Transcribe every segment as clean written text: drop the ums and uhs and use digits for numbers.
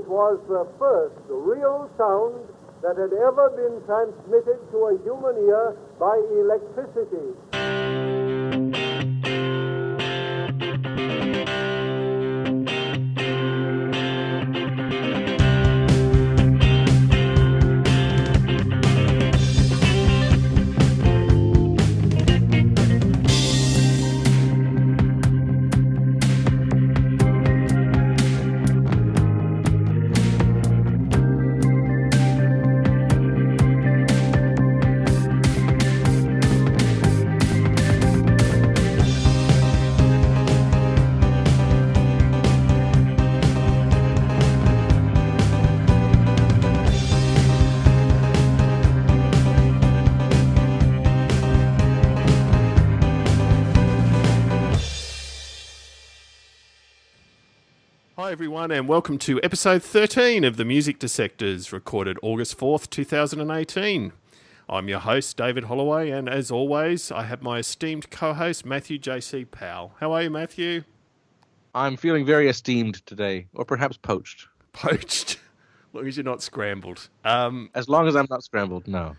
was the first real sound that had ever been transmitted to a human ear by electricity. Hi everyone and welcome to episode 13 of the Music Dissectors, recorded August 4th, 2018. I'm your host, David Holloway, and as always, I have my esteemed co-host, Matthew J.C. Powell. How are you, Matthew? I'm feeling very esteemed today, or perhaps poached. Poached? As long as you're not scrambled. As long as I'm not scrambled, no.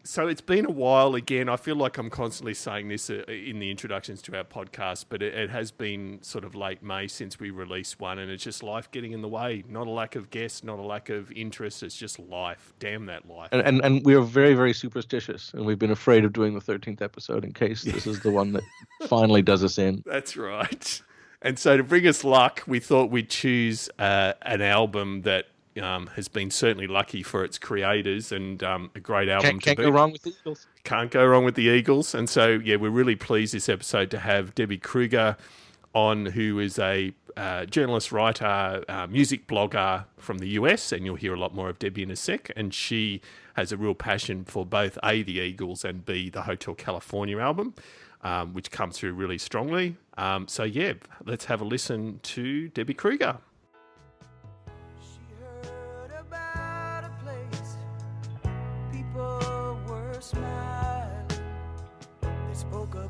So it's been a while again. I feel like I'm constantly saying this in the introductions to our podcast, but it has been sort of late May since we released one, and it's just life getting in the way. Not a lack of guests, not a lack of interest. It's just life. Damn that life. And we are very, very superstitious, and we've been afraid of doing the 13th episode in case this is the one that finally does us in. That's right. And so to bring us luck, we thought we'd choose an album that has been certainly lucky for its creators, and a great album Can't go wrong with the Eagles. Can't go wrong with the Eagles. And so, yeah, we're really pleased this episode to have Debbie Kruger on, who is a journalist, writer, music blogger from the US, and you'll hear a lot more of Debbie in a sec. And she has a real passion for both A, the Eagles, and B, the Hotel California album, which comes through really strongly. So, yeah, let's have a listen to Debbie Kruger.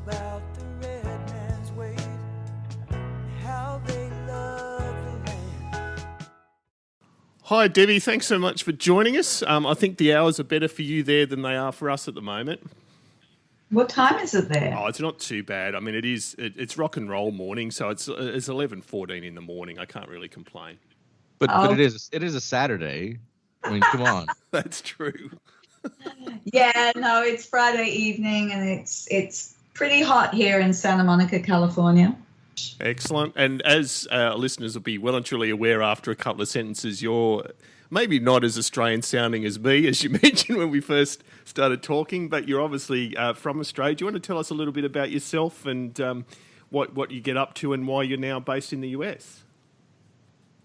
About the red man's weight, how they love the land. Hi, Debbie. Thanks so much for joining us. I think the hours are better for you there than they are for us at the moment. What time is it there? Oh, it's not too bad. I mean, it's rock and roll morning, so it's 11:14 in the morning. I can't really complain. But it is a Saturday. I mean, come on. That's true. Yeah, no, it's Friday evening, and it's pretty hot here in Santa Monica, California. Excellent. And as our listeners will be well and truly aware after a couple of sentences, you're maybe not as Australian sounding as me, as you mentioned when we first started talking, but you're obviously from Australia. Do you want to tell us a little bit about yourself and what you get up to and why you're now based in the US?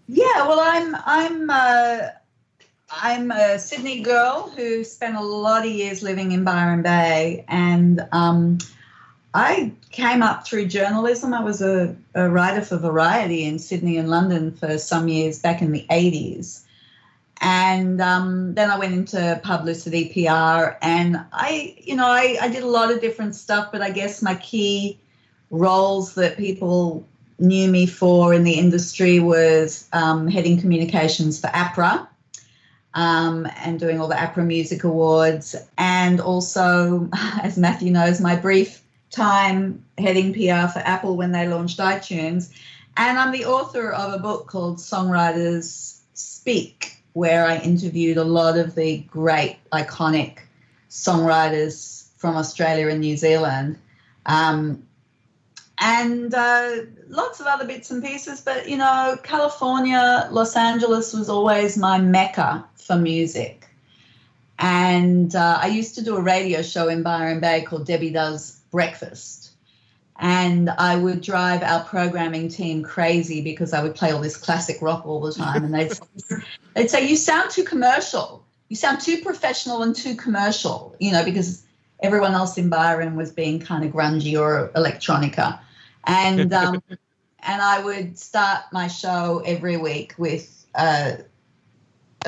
Yeah, well, I'm a Sydney girl who spent a lot of years living in Byron Bay, and I came up through journalism. I was a writer for Variety in Sydney and London for some years back in the 80s. And then I went into publicity, PR, and I did a lot of different stuff, but I guess my key roles that people knew me for in the industry was heading communications for APRA, and doing all the APRA Music Awards, and also, as Matthew knows, my brief time heading PR for Apple when they launched iTunes. And I'm the author of a book called Songwriters Speak, where I interviewed a lot of the great, iconic songwriters from Australia and New Zealand. And lots of other bits and pieces. But, California, Los Angeles was always my mecca for music. And I used to do a radio show in Byron Bay called Debbie Does Breakfast. And I would drive our programming team crazy because I would play all this classic rock all the time. And they'd say, you sound too commercial. You sound too professional and too commercial, because everyone else in Byron was being kind of grungy or electronica. And and I would start my show every week with a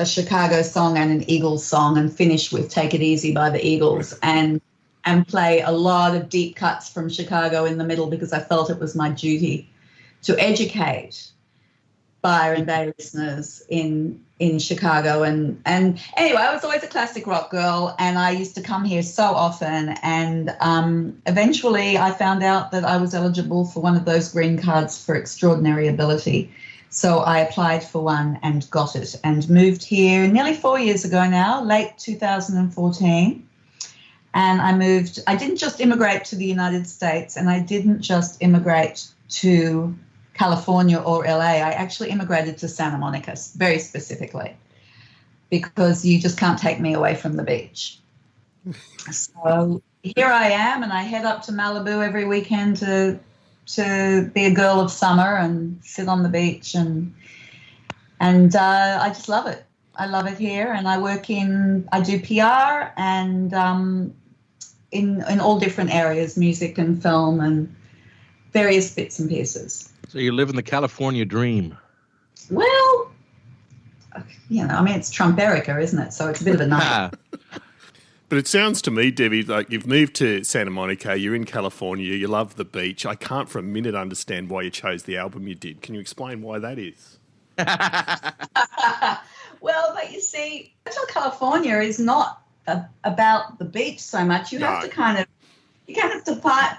Chicago song and an Eagles song, and finish with Take It Easy by the Eagles, and play a lot of deep cuts from Chicago in the middle, because I felt it was my duty to educate Byron Bay listeners in Chicago. And anyway, I was always a classic rock girl, and I used to come here so often. And eventually I found out that I was eligible for one of those green cards for extraordinary ability. So I applied for one and got it, and moved here nearly 4 years ago now, late 2014. And I didn't just immigrate to the United States, and I didn't just immigrate to California or LA. I actually immigrated to Santa Monica, very specifically, because you just can't take me away from the beach. So here I am, and I head up to Malibu every weekend to be a girl of summer and sit on the beach, and I just love it. I love it here, and I do PR and in all different areas, music and film and various bits and pieces. So you're living the California dream. Well, it's Trump-Erica, isn't it? So it's a bit of a nightmare. But it sounds to me, Debbie, like you've moved to Santa Monica, you're in California, you love the beach. I can't for a minute understand why you chose the album you did. Can you explain why that is? Well, but you see, Hotel California is not about the beach so much. You have to kind of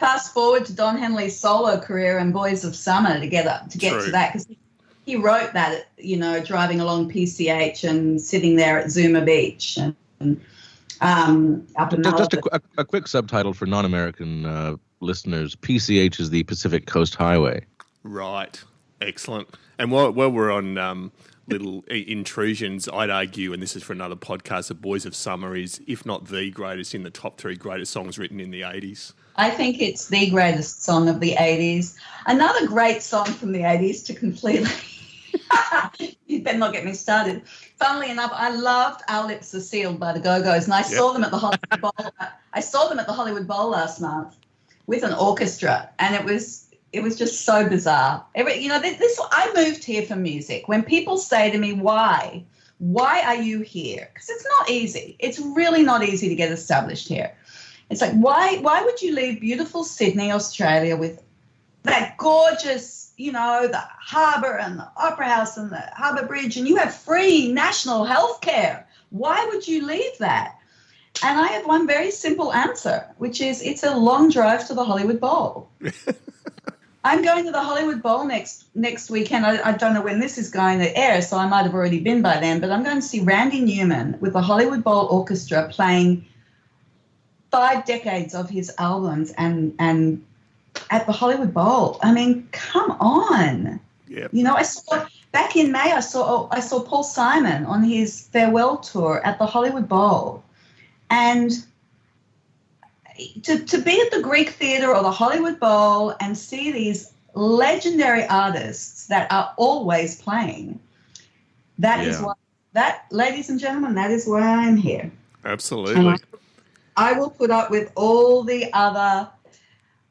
fast forward to Don Henley's solo career and Boys of Summer to get to that, because he wrote that, driving along PCH and sitting there at Zuma Beach and up in just a quick subtitle for non-American listeners. PCH is the Pacific Coast Highway. Right. Excellent. And while we're on little intrusions, I'd argue, and this is for another podcast, that Boys of Summer is, if not the greatest, in the top 3 greatest songs written in the 80s. I think it's the greatest song of the 80s. Another great song from the 80s to completely... You better not get me started. Funnily enough, I loved Our Lips Are Sealed by the Go-Go's, and I saw them at the Hollywood Bowl. I saw them at the Hollywood Bowl last month with an orchestra, and it was just so bizarre. I moved here for music. When people say to me, why are you here? Because it's not easy. It's really not easy to get established here. It's like, why would you leave beautiful Sydney, Australia, with that gorgeous, the harbour and the Opera House and the Harbour Bridge, and you have free national health care? Why would you leave that? And I have one very simple answer, which is it's a long drive to the Hollywood Bowl. I'm going to the Hollywood Bowl next weekend. I don't know when this is going to air, so I might have already been by then, but I'm going to see Randy Newman with the Hollywood Bowl Orchestra playing 5 decades of his albums and at the Hollywood Bowl. I mean, come on. Yep. I saw back in May, I saw Paul Simon on his farewell tour at the Hollywood Bowl. And to be at the Greek Theatre or the Hollywood Bowl and see these legendary artists that are always playing, is why, ladies and gentlemen, that is why I'm here. Absolutely. I will put up with all the other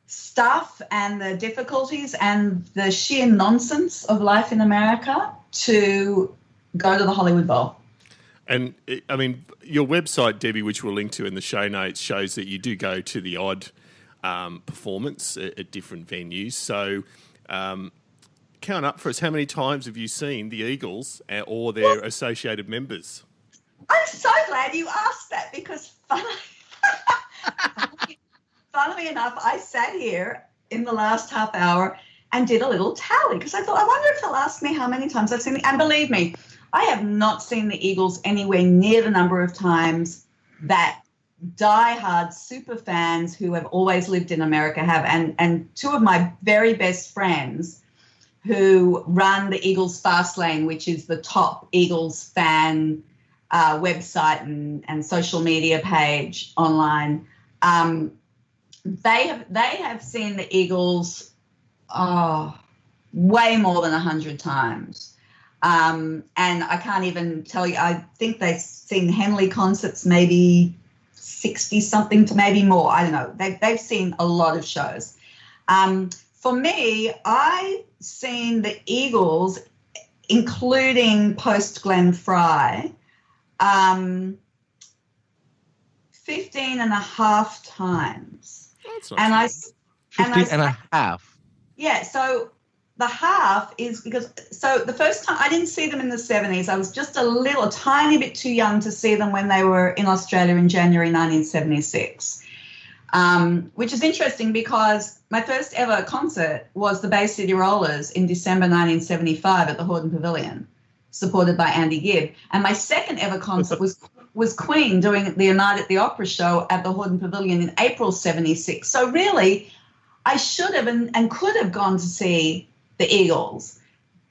stuff and the difficulties and the sheer nonsense of life in America to go to the Hollywood Bowl. And, I mean, your website, Debbie, which we'll link to in the show notes, shows that you do go to the odd performance at different venues. So count up for us, how many times have you seen the Eagles or their associated members? I'm so glad you asked that, because funnily enough, I sat here in the last half hour and did a little tally, because I thought, I wonder if they'll ask me how many times I've seen them. And believe me, I have not seen the Eagles anywhere near the number of times that diehard super fans who have always lived in America have. And 2 of my very best friends who run the Eagles Fast Lane, which is the top Eagles fan website and social media page online, they have seen the Eagles way more than 100 times. And I can't even tell you, I think they've seen Henley concerts maybe 60-something to maybe more. I don't know. They've seen a lot of shows. For me, I've seen the Eagles, including post Glenn Fry, 15 and a half times. That's not 15 and a half. Yeah, so the half is because, so the first time I didn't see them in the 70s. I was just a tiny bit too young to see them when they were in Australia in January 1976, which is interesting because my first ever concert was the Bay City Rollers in December 1975 at the Hordern Pavilion, supported by Andy Gibb. And my second ever concert was Queen doing the Night at the Opera show at the Hordern Pavilion in April 76. So really, I should have and could have gone to see the Eagles,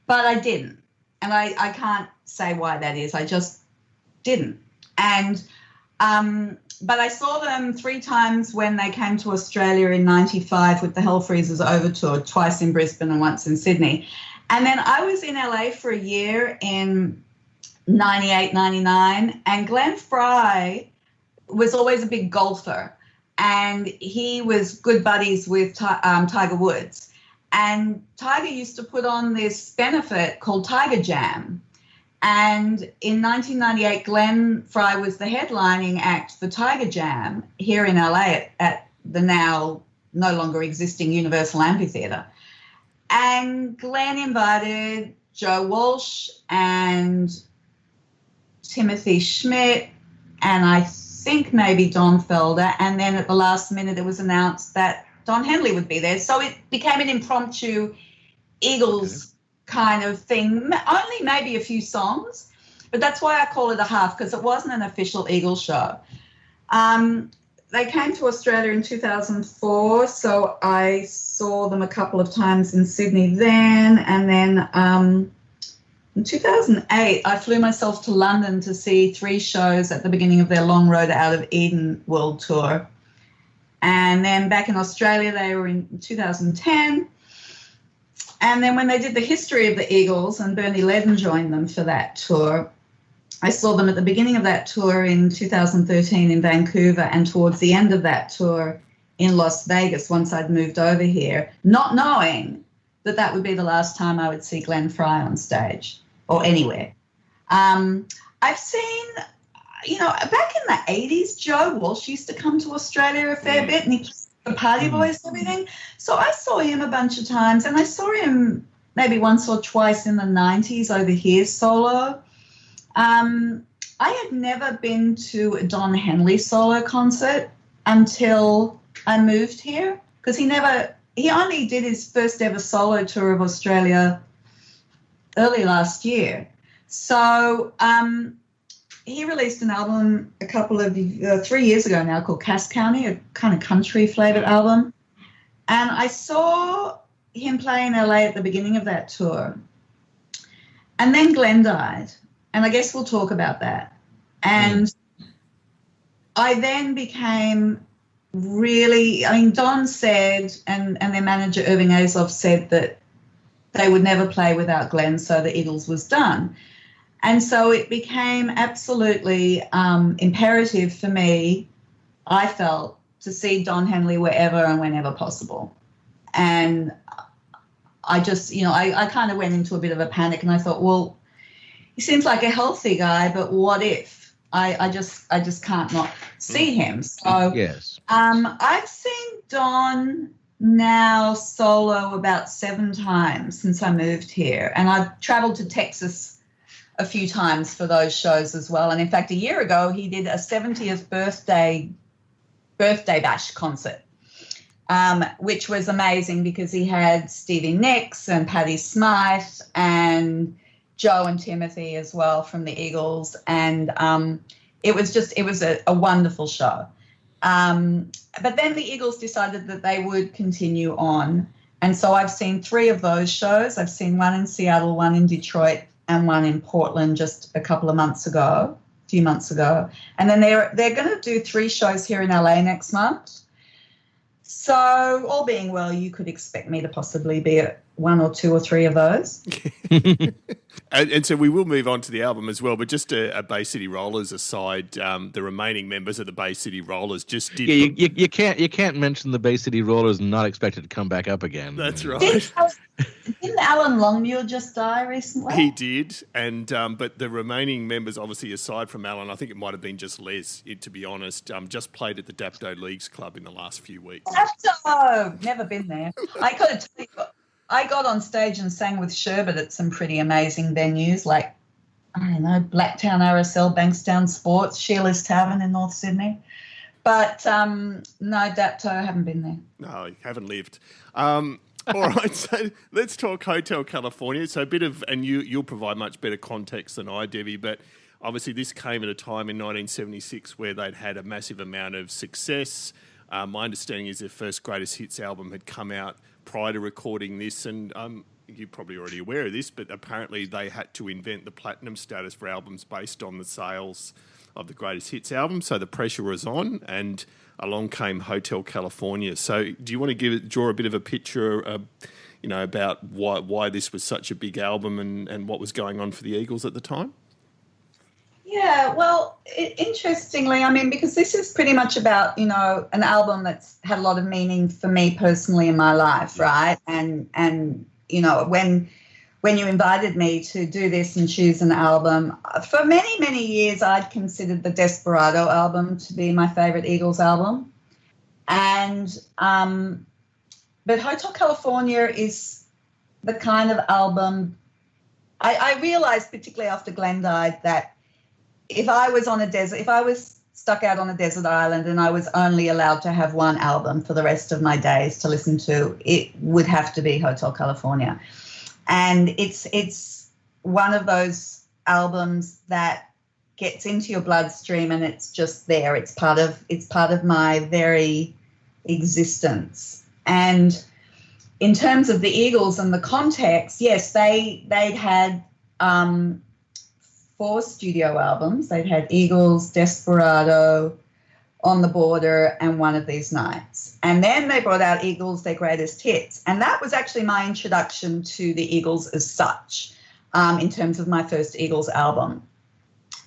but I didn't. And I can't say why that is. I just didn't. And but I saw them 3 times when they came to Australia in 95 with the Hell Freezers Overture, twice in Brisbane and once in Sydney. And then I was in LA for a year in 98, 99, and Glenn Fry was always a big golfer, and he was good buddies with Tiger Woods. And Tiger used to put on this benefit called Tiger Jam. And in 1998, Glenn Fry was the headlining act for Tiger Jam here in LA at the now no longer existing Universal Amphitheatre. And Glenn invited Joe Walsh and Timothy Schmidt and I think maybe Don Felder. And then at the last minute, it was announced that Don Henley would be there. So it became an impromptu Eagles kind of thing, only maybe a few songs, but that's why I call it a half, because it wasn't an official Eagles show. They came to Australia in 2004, so I saw them a couple of times in Sydney then, and then in 2008, I flew myself to London to see 3 shows at the beginning of their Long Road Out of Eden World Tour. And then back in Australia, they were in 2010. And then when they did the history of the Eagles, and Bernie Ledden joined them for that tour, I saw them at the beginning of that tour in 2013 in Vancouver, and towards the end of that tour in Las Vegas once I'd moved over here, not knowing that that would be the last time I would see Glenn Fry on stage or anywhere. I've seen, back in the 80s, Joe Walsh used to come to Australia a fair bit, and he played the Party Boys and everything. So I saw him a bunch of times, and I saw him maybe once or twice in the 90s over here solo. I had never been to a Don Henley solo concert until I moved here, because he only did his first ever solo tour of Australia early last year. So he released an album a couple of 3 years ago now called Cass County, a kind of country flavored album. And I saw him play in LA at the beginning of that tour. And then Glenn died. And I guess we'll talk about that. And I then became really, Don said, and their manager Irving Azoff said that they would never play without Glenn, so the Eagles was done. And so it became absolutely imperative for me, I felt, to see Don Henley wherever and whenever possible. And I just, I kind of went into a bit of a panic, and I thought, well, he seems like a healthy guy, but what if? I just can't not see him. So yes. I've seen Don now solo about 7 times since I moved here, and I've traveled to Texas a few times for those shows as well. And in fact, a year ago, he did a 70th birthday bash concert, which was amazing because he had Stevie Nicks and Patti Smythe and Joe and Timothy as well from the Eagles. And it was a wonderful show. But then the Eagles decided that they would continue on. And so I've seen 3 of those shows. I've seen one in Seattle, one in Detroit, and one in Portland just a few months ago. And then they're going to do 3 shows here in LA next month. So all being well, you could expect me to possibly be at 1 or 2 or 3 of those. And so we will move on to the album as well, but just a Bay City Rollers aside, the remaining members of the Bay City Rollers just did... Yeah, you can't mention the Bay City Rollers and not expect it to come back up again. That's right. Didn't Alan Longmuir just die recently? He did, and but the remaining members, obviously aside from Alan, I think it might have been just Les, to be honest, just played at the Dapto Leagues Club in the last few weeks. Dapto! Never been there. I got to tell you, I got on stage and sang with Sherbet at some pretty amazing venues like, I don't know, Blacktown RSL, Bankstown Sports, Sheila's Tavern in North Sydney. But no, Dapto, I haven't been there. No, you haven't lived. All right, so let's talk Hotel California. So a bit of, and you'll provide much better context than I, Debbie, but obviously this came at a time in 1976 where they'd had a massive amount of success. My understanding is their first greatest hits album had come out prior to recording this, and you're probably already aware of this, but apparently they had to invent the platinum status for albums based on the sales of the greatest hits album, so the pressure was on, and along came Hotel California. So do you want to draw a bit of a picture about why this was such a big album and what was going on for the Eagles at the time? Yeah, well, interestingly, I mean, because this is pretty much about, an album that's had a lot of meaning for me personally in my life, right? And when you invited me to do this and choose an album, for many, many years I'd considered the Desperado album to be my favourite Eagles album. And but Hotel California is the kind of album I realised, particularly after Glenn died, that if I was stuck out on a desert island and I was only allowed to have one album for the rest of my days to listen to, it would have to be Hotel California. And it's one of those albums that gets into your bloodstream and it's just there. It's part of my very existence. And in terms of the Eagles and the context, yes, they'd had 4 studio albums. They'd had Eagles, Desperado, On the Border, and One of These Nights. And then they brought out Eagles, Their Greatest Hits. And that was actually my introduction to the Eagles as such, in terms of my first Eagles album.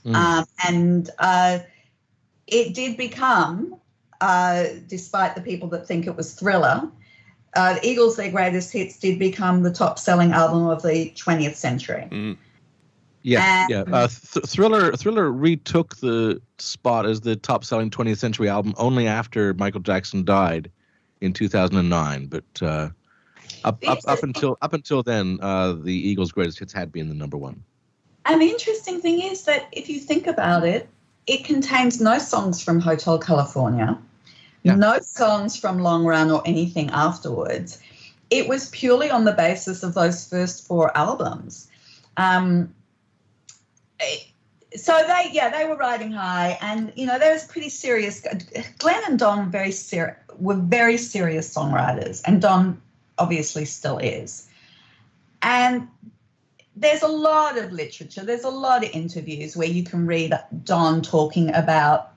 And it did become, despite the people that think it was Thriller, the Eagles, Their Greatest Hits did become the top-selling album of the 20th century. Thriller retook the spot as the top-selling 20th century album only after Michael Jackson died in 2009. But up until then, the Eagles' greatest hits had been the number one. And the interesting thing is that if you think about it, it contains no songs from Hotel California, no songs from Long Run or anything afterwards. It was purely on the basis of those first 4 albums. So they were riding high, and there was pretty serious. Glenn and Don were very serious songwriters, and Don obviously still is. And there's a lot of literature, there's a lot of interviews where you can read Don talking about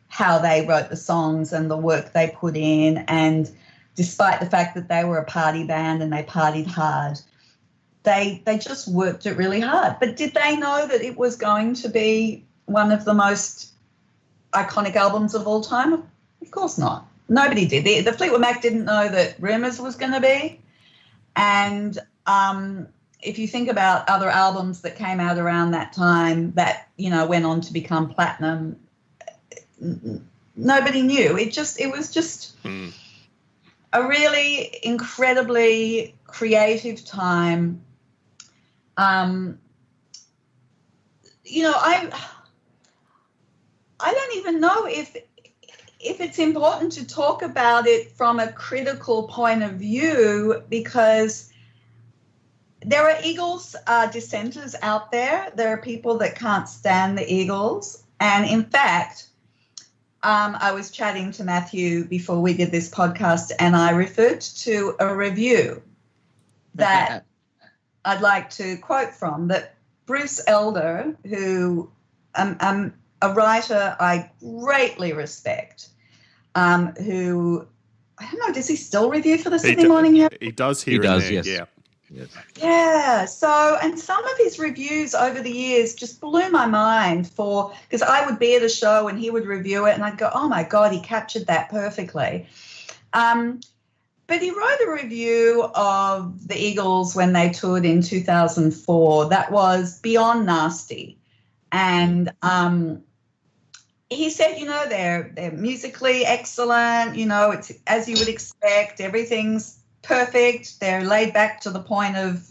how they wrote the songs and the work they put in, and despite the fact that they were a party band and they partied hard, They just worked it really hard. But did they know that it was going to be one of the most iconic albums of all time? Of course not. Nobody did. The Fleetwood Mac didn't know that Rumours was going to be. And if you think about other albums that came out around that time that, went on to become platinum, nobody knew. It was just a really incredibly creative time. I don't even know if it's important to talk about it from a critical point of view, because there are Eagles dissenters out there. There are people that can't stand the Eagles. And in fact, I was chatting to Matthew before we did this podcast, and I referred to a review that I'd like to quote from, that Bruce Elder, who a writer I greatly respect, who, I don't know, does he still review for the Sydney Morning Herald? He does here and there, yes. yeah. Yes. Yeah, so, and some of his reviews over the years just blew my mind, because I would be at a show and he would review it and I'd go, oh my God, he captured that perfectly. But he wrote a review of the Eagles when they toured in 2004 that was beyond nasty. And he said, they're musically excellent, it's as you would expect, everything's perfect. They're laid back to the point of,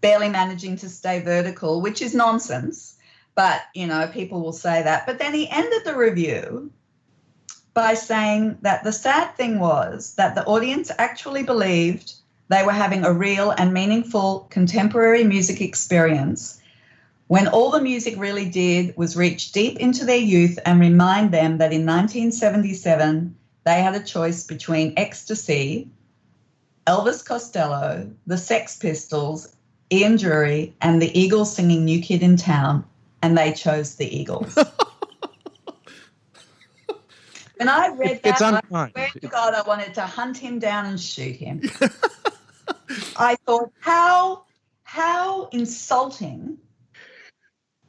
barely managing to stay vertical, which is nonsense. But, people will say that. But then he ended the review by saying that the sad thing was that the audience actually believed they were having a real and meaningful contemporary music experience when all the music really did was reach deep into their youth and remind them that in 1977 they had a choice between Ecstasy, Elvis Costello, the Sex Pistols, Ian Drury, and the Eagles singing New Kid in Town, and they chose the Eagles. When I read that, I swear to God, I wanted to hunt him down and shoot him. I thought, how insulting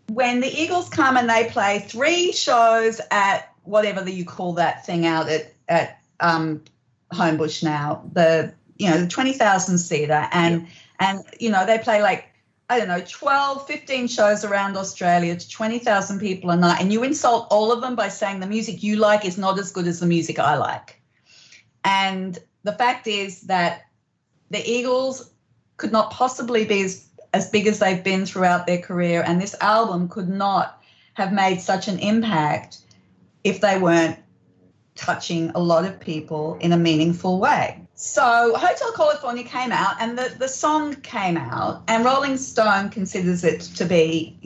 when the Eagles come and they play 3 shows at whatever you call that thing out at Homebush now, the 20,000 seater, and they play like, I don't know, 12, 15 shows around Australia to 20,000 people a night, and you insult all of them by saying the music you like is not as good as the music I like. And the fact is that the Eagles could not possibly be as big as they've been throughout their career, and this album could not have made such an impact if they weren't touching a lot of people in a meaningful way. So Hotel California came out, and the song came out, and Rolling Stone considers it to be,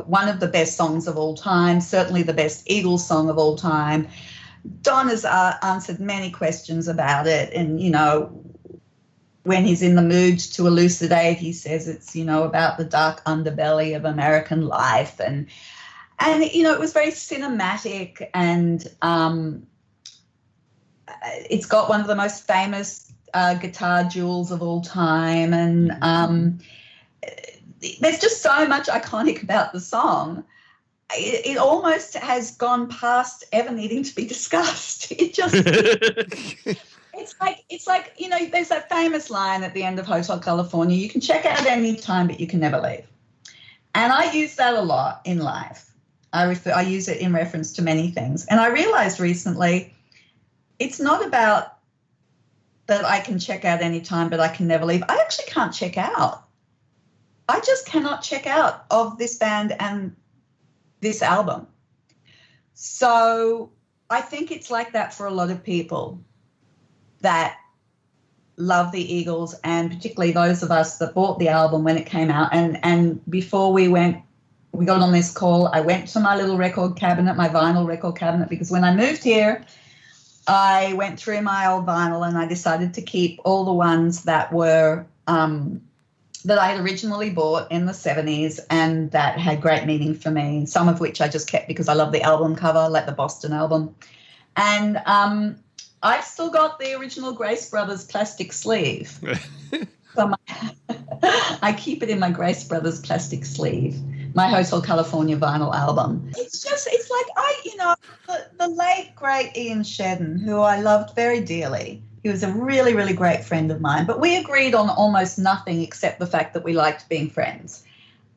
one of the best songs of all time, certainly the best Eagles song of all time. Don has answered many questions about it, and, when he's in the mood to elucidate, he says it's, about the dark underbelly of American life, and it was very cinematic, and it's got one of the most famous guitar duels of all time, and there's just so much iconic about the song. It almost has gone past ever needing to be discussed. It just it's like there's that famous line at the end of Hotel California: you can check out any time, but you can never leave. And I use that a lot in life. I use it in reference to many things, and I realized recently, it's not about that I can check out any time, but I can never leave. I actually can't check out. I just cannot check out of this band and this album. So I think it's like that for a lot of people that love the Eagles, and particularly those of us that bought the album when it came out. And before we got on this call, I went to my little record cabinet, my vinyl record cabinet, because when I moved here, I went through my old vinyl and I decided to keep all the ones that were that I had originally bought in the 70s and that had great meaning for me, some of which I just kept because I love the album cover, like the Boston album. And I've still got the original Grace Brothers plastic sleeve. So I keep it in my Grace Brothers plastic sleeve, my Hotel California vinyl album. It's like the late, great Ian Shedden, who I loved very dearly. He was a really, really great friend of mine, but we agreed on almost nothing except the fact that we liked being friends.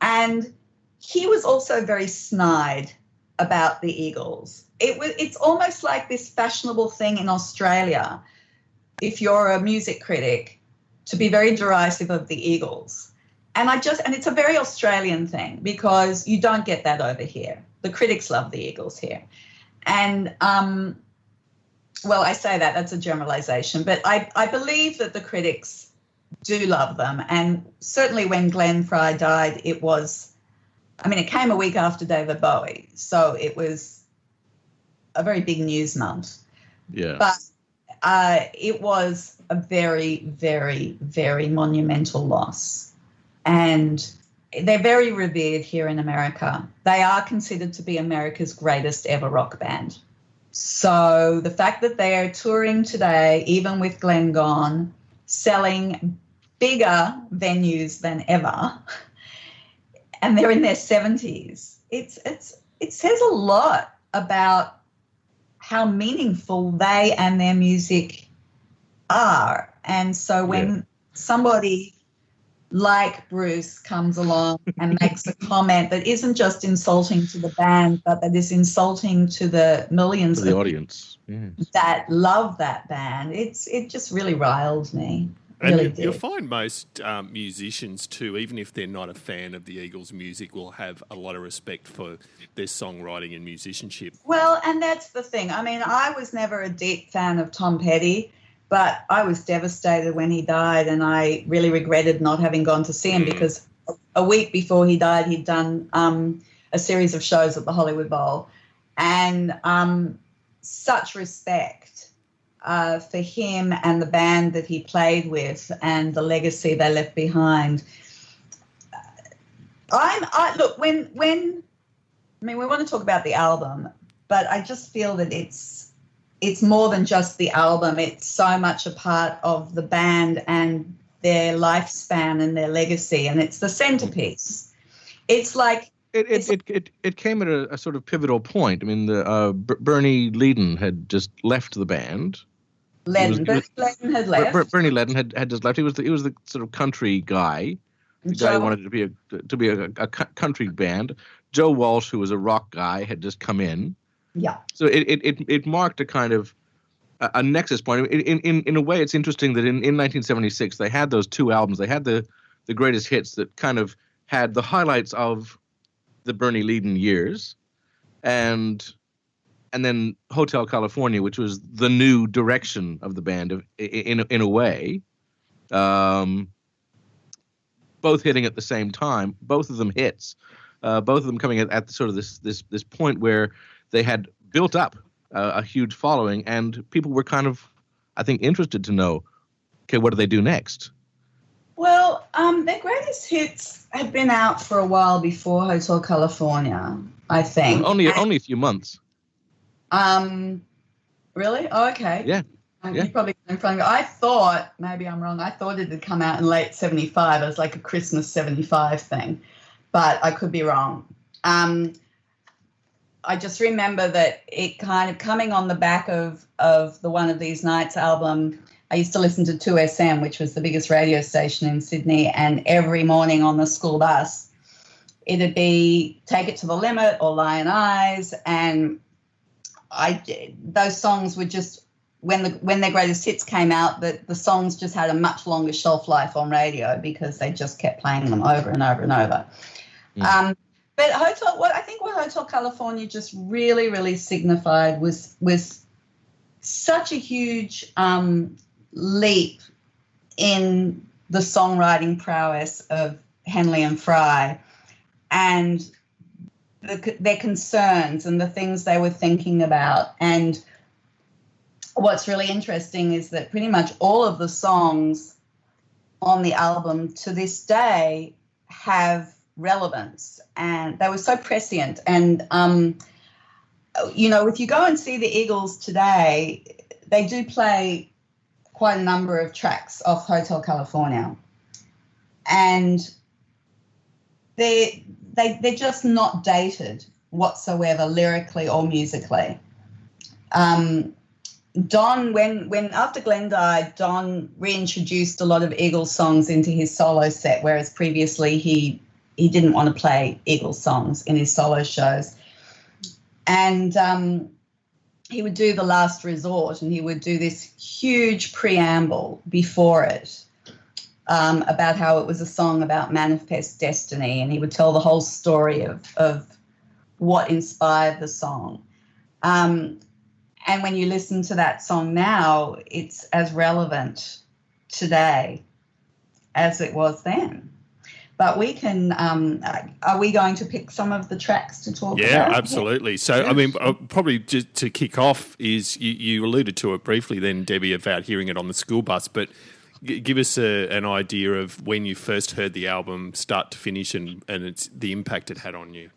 And he was also very snide about the Eagles. It's almost like this fashionable thing in Australia, if you're a music critic, to be very derisive of the Eagles. And it's a very Australian thing because you don't get that over here. The critics love the Eagles here. And, well, I say that's a generalization, but I believe that the critics do love them. And certainly when Glenn Fry died, it came a week after David Bowie. So it was a very big news month. Yeah. But it was a very, very, very monumental loss. And they're very revered here in America. They are considered to be America's greatest ever rock band. So the fact that they are touring today, even with Glenn gone, selling bigger venues than ever, and they're in their 70s, it says a lot about how meaningful they and their music are. And so when somebody like Bruce comes along and makes a comment that isn't just insulting to the band, but that is insulting to the millions For the of audience. Yes. that love that band. It just really riled me. And Really you'll did. find most musicians too, even if they're not a fan of the Eagles' music, will have a lot of respect for their songwriting and musicianship. Well, and that's the thing. I mean, I was never a deep fan of Tom Petty, but I was devastated when he died, and I really regretted not having gone to see him because a week before he died, he'd done a series of shows at the Hollywood Bowl, and such respect for him and the band that he played with and the legacy they left behind. Look, when we want to talk about the album, but I just feel that it's more than just the album. It's so much a part of the band and their lifespan and their legacy, and it's the centerpiece. It's like It came at a sort of pivotal point. I mean, Bernie Leadon had just left the band. Bernie Leadon had left. Bernie Leadon had just left. He was the sort of country guy. The guy who wanted to be a country band. Joe Walsh, who was a rock guy, had just come in. Yeah. So it marked a kind of a nexus point. In a way, it's interesting that in 1976 they had those two albums. They had the greatest hits that kind of had the highlights of the Bernie Leadon years, and then Hotel California, which was the new direction of the band in a way. Both hitting at the same time, both of them hits, both of them coming at sort of this point where they had built up a huge following, and people were kind of, I think, interested to know, okay, what do they do next? Well, their greatest hits had been out for a while before Hotel California, I think. Only a few months. Really? Oh, okay. Yeah. You probably in front of me. I thought, maybe I'm wrong, I thought it had come out in late 75 as like a Christmas 75 thing, but I could be wrong. I just remember that it kind of coming on the back of the One of These Nights album. I used to listen to 2SM, which was the biggest radio station in Sydney, and every morning on the school bus, it'd be Take It to the Limit or Lion Eyes, and those songs were just, when their greatest hits came out, the songs just had a much longer shelf life on radio because they just kept playing them over and over and over. Mm. But what Hotel California just really, really signified was such a huge leap in the songwriting prowess of Henley and Fry, and their concerns and the things they were thinking about. And what's really interesting is that pretty much all of the songs on the album to this day have relevance, and they were so prescient. And if you go and see the Eagles today, they do play quite a number of tracks off Hotel California, and they're just not dated whatsoever, lyrically or musically. Don, when after Glenn died, Don reintroduced a lot of Eagles songs into his solo set, whereas previously he didn't want to play Eagles songs in his solo shows. And he would do The Last Resort, and he would do this huge preamble before it about how it was a song about manifest destiny, and he would tell the whole story of what inspired the song. And when you listen to that song now, it's as relevant today as it was then. But we can, are we going to pick some of the tracks to talk about? Yeah, absolutely. So, I mean, probably just to kick off is, you alluded to it briefly then, Debbie, about hearing it on the school bus, but give us an idea of when you first heard the album start to finish and the impact it had on you.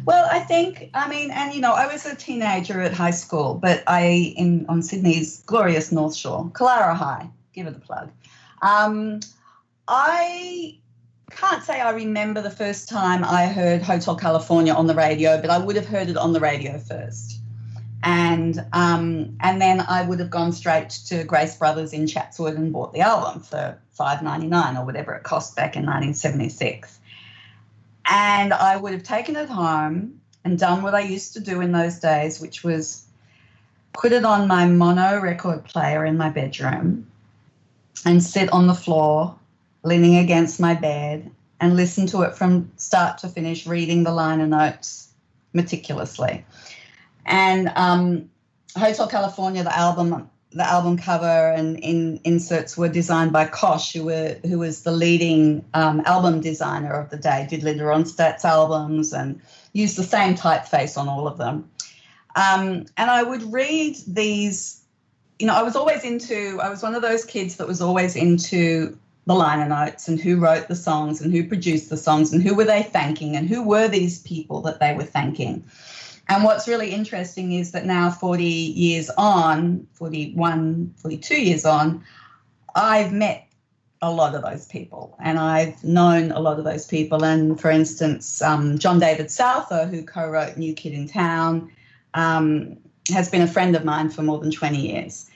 Well, I think, I was a teenager at high school, but on Sydney's glorious North Shore, Kalara High, give it a plug. I can't say I remember the first time I heard Hotel California on the radio, but I would have heard it on the radio first. And then I would have gone straight to Grace Brothers in Chatswood and bought the album for $5.99 or whatever it cost back in 1976. And I would have taken it home and done what I used to do in those days, which was put it on my mono record player in my bedroom and sit on the floor, leaning against my bed, and listen to it from start to finish, reading the liner notes meticulously. And Hotel California, the album cover and inserts were designed by Kosh, who was the leading album designer of the day, did Linda Ronstadt's albums and used the same typeface on all of them. And I would read these, I was one of those kids that was always into the liner notes and who wrote the songs and who produced the songs and who were they thanking and who were these people that they were thanking. And what's really interesting is that now 40 years on, 41, 42 years on, I've met a lot of those people and I've known a lot of those people. And for instance, John David Souther, who co-wrote New Kid in Town, has been a friend of mine for more than 20 years.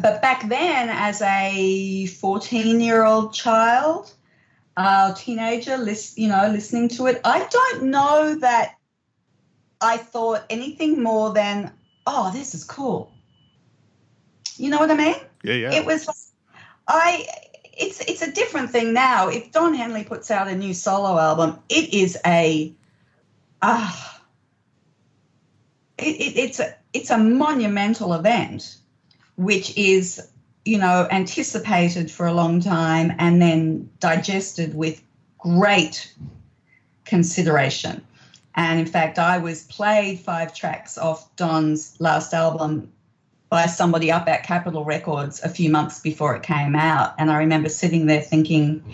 But back then, as a 14-year-old child, teenager, listening to it, I don't know that I thought anything more than, oh, this is cool. You know what I mean? Yeah. It was, it's a different thing now. If Don Henley puts out a new solo album, it is it's a monumental event, which is, anticipated for a long time and then digested with great consideration. And in fact, I was played 5 tracks off Don's last album by somebody up at Capitol Records a few months before it came out. And I remember sitting there thinking,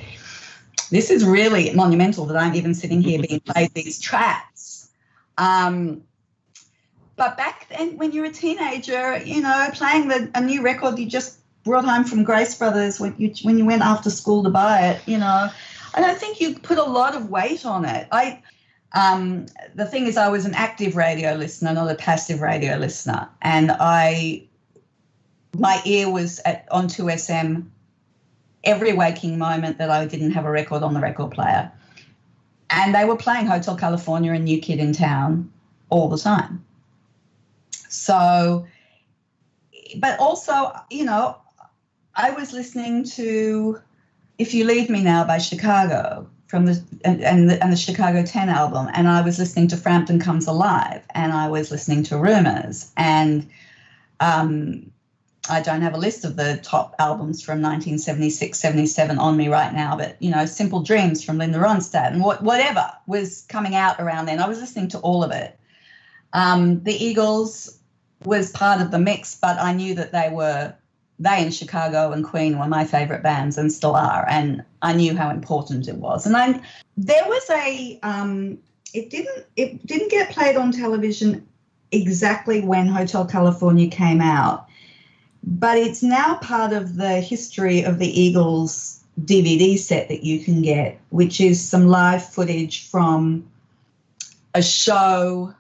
this is really monumental that I'm even sitting here being played these tracks. But back then, when you're a teenager, playing a new record you just brought home from Grace Brothers when you went after school to buy it, I don't think you put a lot of weight on it. The thing is, I was an active radio listener, not a passive radio listener, and my ear was on 2SM every waking moment that I didn't have a record on the record player, and they were playing Hotel California and New Kid in Town all the time. So, but also, I was listening to If You Leave Me Now by Chicago from the Chicago 10 album, and I was listening to Frampton Comes Alive, and I was listening to Rumors, and I don't have a list of the top albums from 1976, 77 on me right now, but, Simple Dreams from Linda Ronstadt and whatever was coming out around then. I was listening to all of it. The Eagles was part of the mix, but I knew that they in Chicago and Queen were my favorite bands and still are, and I knew how important it was. And there was it didn't get played on television exactly when Hotel California came out, but it's now part of the history of the Eagles DVD set that you can get, which is some live footage from a show,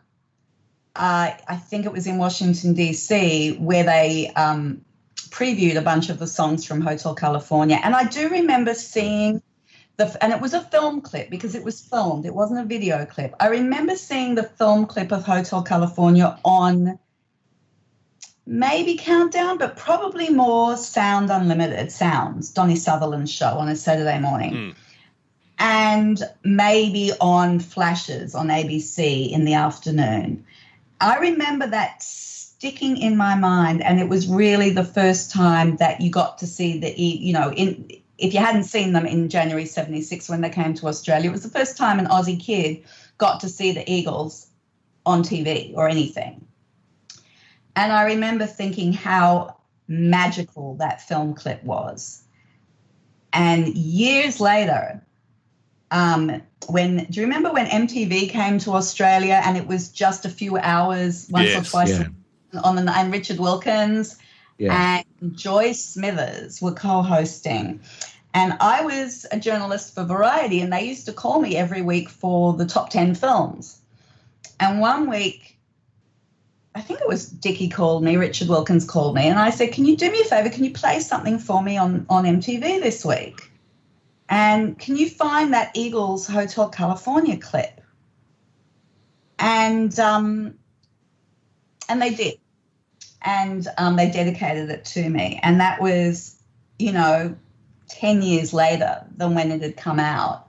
I think it was in Washington, D.C., where they previewed a bunch of the songs from Hotel California. And I do remember seeing and it was a film clip because it was filmed. It wasn't a video clip. I remember seeing the film clip of Hotel California on maybe Countdown, but probably more Sound Unlimited, Sounds, Donnie Sutherland's show on a Saturday morning. And maybe on Flashes on ABC in the afternoon. I remember that sticking in my mind, and it was really the first time that you got to see if you hadn't seen them in January 76 when they came to Australia, it was the first time an Aussie kid got to see the Eagles on TV or anything. And I remember thinking how magical that film clip was. And years later, do you remember when MTV came to Australia and it was just a few hours once or twice and Richard Wilkins and Joyce Smithers were co-hosting. And I was a journalist for Variety, and they used to call me every week for the top 10 films. And one week I think it was Dickie called me, Richard Wilkins called me, and I said, can you do me a favour? Can you play something for me on MTV this week? And can you find that Eagles Hotel California clip? And they did. And they dedicated it to me. And that was, 10 years later than when it had come out.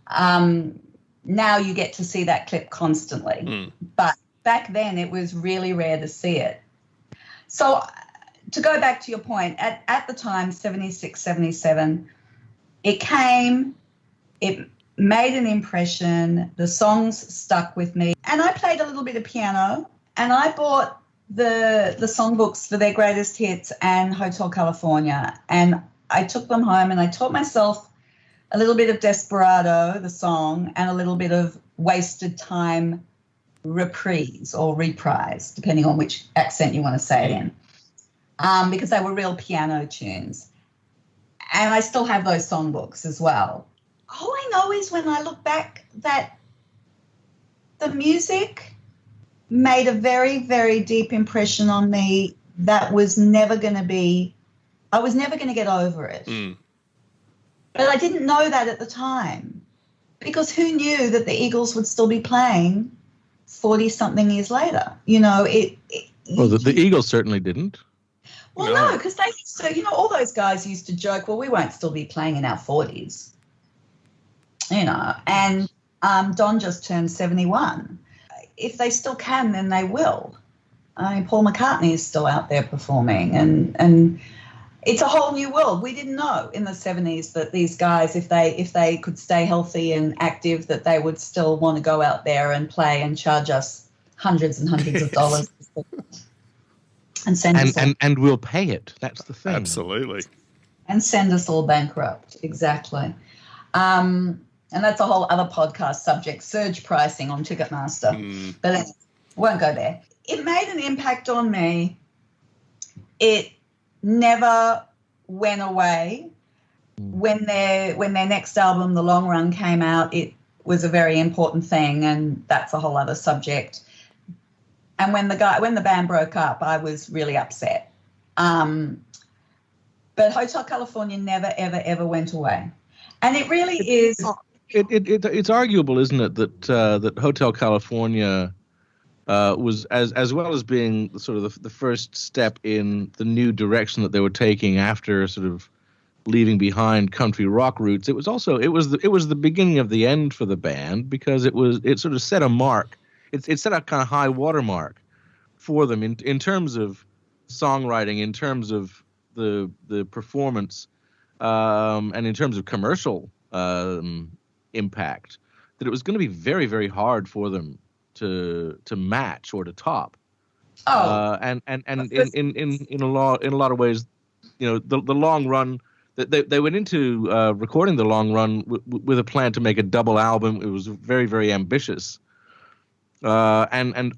Now you get to see that clip constantly. But back then it was really rare to see it. So to go back to your point, at the time, 76, 77, it came, it made an impression, the songs stuck with me. And I played a little bit of piano, and I bought the songbooks for their greatest hits and Hotel California, and I took them home and I taught myself a little bit of Desperado, the song, and a little bit of Wasted Time reprise or reprise, depending on which accent you want to say it in, because they were real piano tunes. And I still have those songbooks as well. All I know is when I look back that the music made a very, very deep impression on me that was never going to be, I was never going to get over it. But I didn't know that at the time, because who knew that the Eagles would still be playing 40-something years later? Well, the Eagles certainly didn't. Well, no, because all those guys used to joke, well, we won't still be playing in our 40s, and Don just turned 71. If they still can, then they will. I mean, Paul McCartney is still out there performing, and it's a whole new world. We didn't know in the 70s that these guys, if they could stay healthy and active, that they would still want to go out there and play and charge us hundreds and hundreds of dollars. And send us and we'll pay it. That's the thing. Absolutely. And send us all bankrupt. Exactly. And that's a whole other podcast subject, surge pricing on Ticketmaster. But anyway, won't go there. It made an impact on me. It never went away. When their next album, The Long Run, came out, it was a very important thing, and that's a whole other subject. And when the band broke up, I was really upset. But Hotel California never, ever, ever went away. And it really is. It's arguable, isn't it, that Hotel California was, as well as being sort of the first step in the new direction that they were taking after sort of leaving behind country rock roots. It was the beginning of the end for the band, because it sort of set a mark. It set a kind of high watermark for them in terms of songwriting, in terms of the performance, and in terms of commercial impact. That it was going to be very, very hard for them to match or to top. And in a lot of ways, the Long Run. They went into recording The Long Run with a plan to make a double album. It was very, very ambitious. And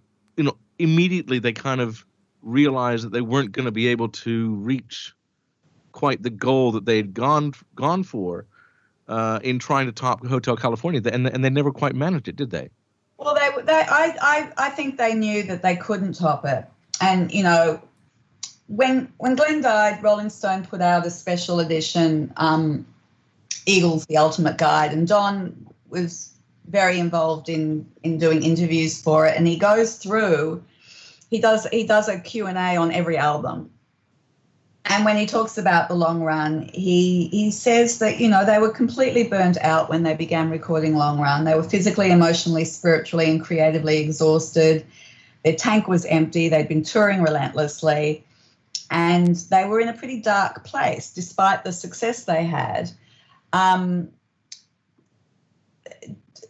immediately they kind of realized that they weren't going to be able to reach quite the goal that they had gone for in trying to top Hotel California, and they never quite managed it, did they? Well, I think they knew that they couldn't top it, and when Glenn died, Rolling Stone put out a special edition, Eagles: The Ultimate Guide, and Don was very involved in doing interviews for it, and he goes through, he does a Q&A on every album, and when he talks about The Long Run, he says that they were completely burnt out when they began recording Long Run. They were physically, emotionally, spiritually, and creatively exhausted. Their tank was empty. They'd been touring relentlessly, and they were in a pretty dark place despite the success they had.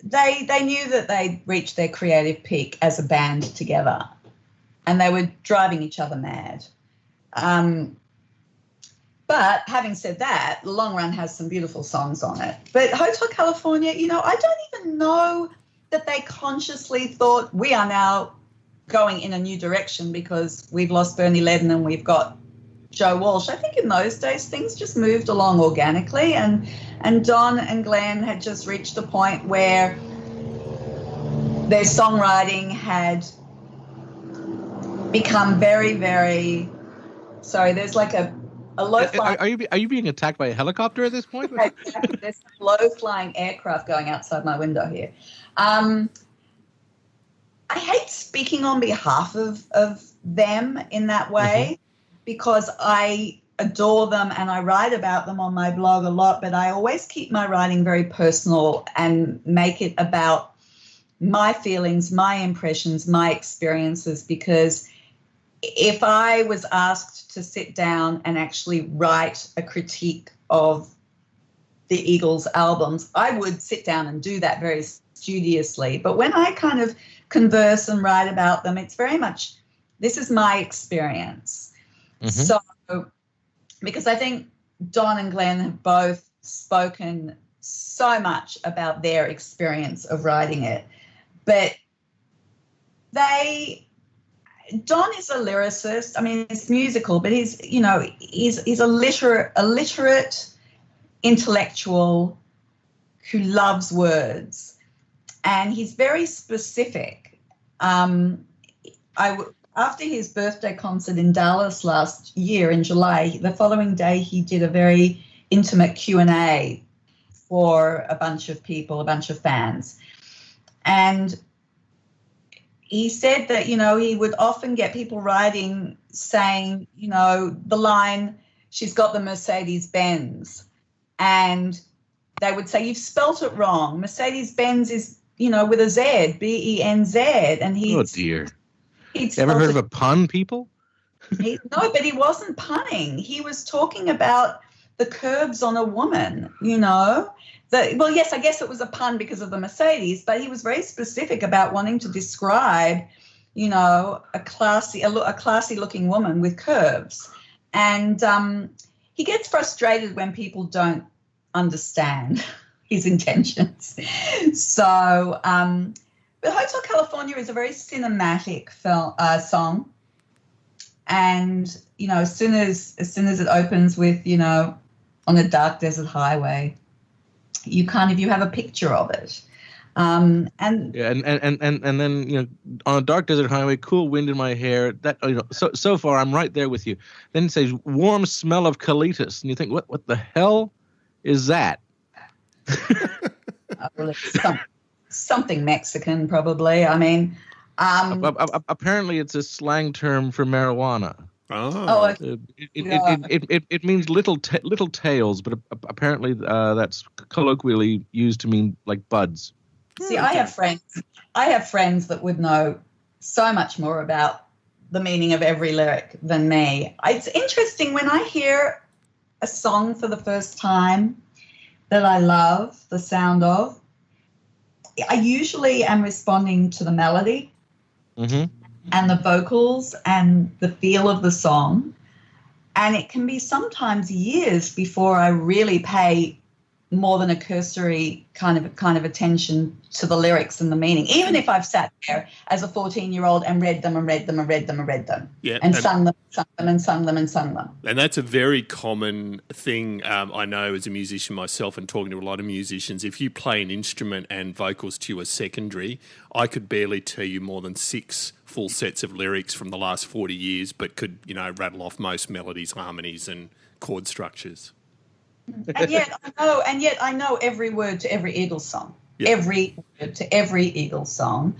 They knew that they'd reached their creative peak as a band together, and they were driving each other mad. But having said that, The Long Run has some beautiful songs on it. But Hotel California, I don't even know that they consciously thought we are now going in a new direction because we've lost Bernie Leadon and we've got Joe Walsh. I think in those days things just moved along organically, and Don and Glenn had just reached a point where their songwriting had become very, very. Sorry, there's like a low flying. Are you being attacked by a helicopter at this point? There's some low flying aircraft going outside my window here. I hate speaking on behalf of them in that way because I adore them and I write about them on my blog a lot, but I always keep my writing very personal and make it about my feelings, my impressions, my experiences, because if I was asked to sit down and actually write a critique of the Eagles albums, I would sit down and do that very studiously. But when I kind of converse and write about them, it's very much, this is my experience. So, because I think Don and Glenn have both spoken so much about their experience of writing it, but Don is a lyricist. I mean, it's musical, but he's a literate intellectual who loves words, and he's very specific. After his birthday concert in Dallas last year in July, the following day he did a very intimate Q&A for a bunch of people, a bunch of fans. And he said that, he would often get people writing saying, the line, she's got the Mercedes-Benz. And they would say, you've spelt it wrong. Mercedes-Benz is, with a Z, B-E-N-Z. And oh, dear. Ever heard of a pun, people? No, but he wasn't punning. He was talking about the curves on a woman, Well, yes, I guess it was a pun because of the Mercedes, but he was very specific about wanting to describe, a classy-looking woman with curves. And he gets frustrated when people don't understand his intentions. So, but Hotel California is a very cinematic song. And, as soon as it opens with, on a dark desert highway, you have a picture of it. And then, on a dark desert highway, cool wind in my hair. That, so far I'm right there with you. Then it says warm smell of colitis. And you think, what the hell is that? Well, it's something Mexican, probably. I mean, apparently it's a slang term for marijuana. Oh, it means little tails, but apparently that's colloquially used to mean like buds. See, I have friends that would know so much more about the meaning of every lyric than me. It's interesting when I hear a song for the first time that I love the sound of, I usually am responding to the melody and the vocals and the feel of the song. And it can be sometimes years before I really pay more than a cursory kind of attention to the lyrics and the meaning, even if I've sat there as a 14-year-old and read them and read them and read them and read them, and sung them and sung them and sung them. And that's a very common thing I know as a musician myself and talking to a lot of musicians. If you play an instrument and vocals to you are secondary, I could barely tell you more than 6 full sets of lyrics from the last 40 years, but could, rattle off most melodies, harmonies and chord structures. And yet I know every word to every Eagles song. Yep. Every word to every Eagles song.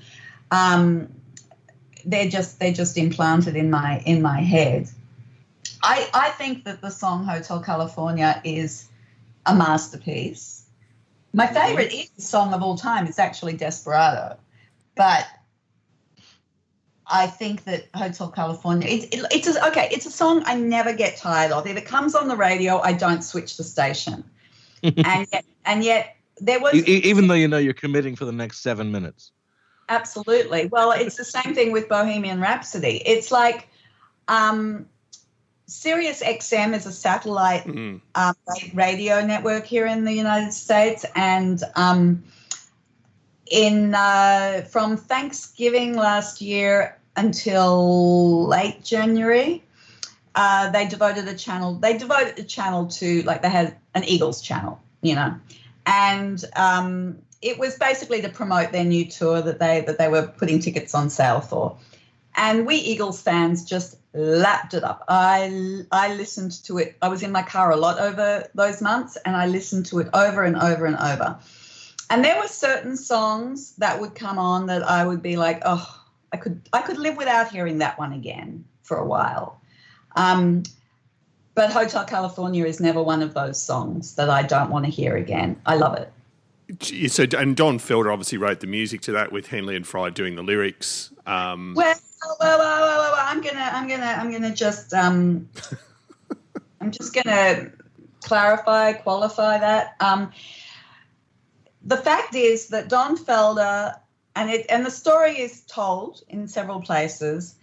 They're just implanted in my head. I think that the song Hotel California is a masterpiece. My favorite Eagles song of all time is actually Desperado, but I think that Hotel California, it's a song I never get tired of. If it comes on the radio, I don't switch the station. and yet there was... Even though you're committing for the next 7 minutes. Absolutely. Well, it's the same thing with Bohemian Rhapsody. It's like Sirius XM is a satellite radio network here in the United States, and from Thanksgiving last year until late January, they devoted a channel to, like, they had an Eagles channel, and it was basically to promote their new tour that they were putting tickets on sale for. And we Eagles fans just lapped it up. I listened to it. I was in my car a lot over those months, and I listened to it over and over and over. And there were certain songs that would come on that I would be like, oh, I could live without hearing that one again for a while. But Hotel California is never one of those songs that I don't want to hear again. I love it. So, and Don Felder obviously wrote the music to that with Henley and Fry doing the lyrics. Well, I'm gonna just I'm just gonna qualify that. The fact is that Don Felder, and the story is told in several places.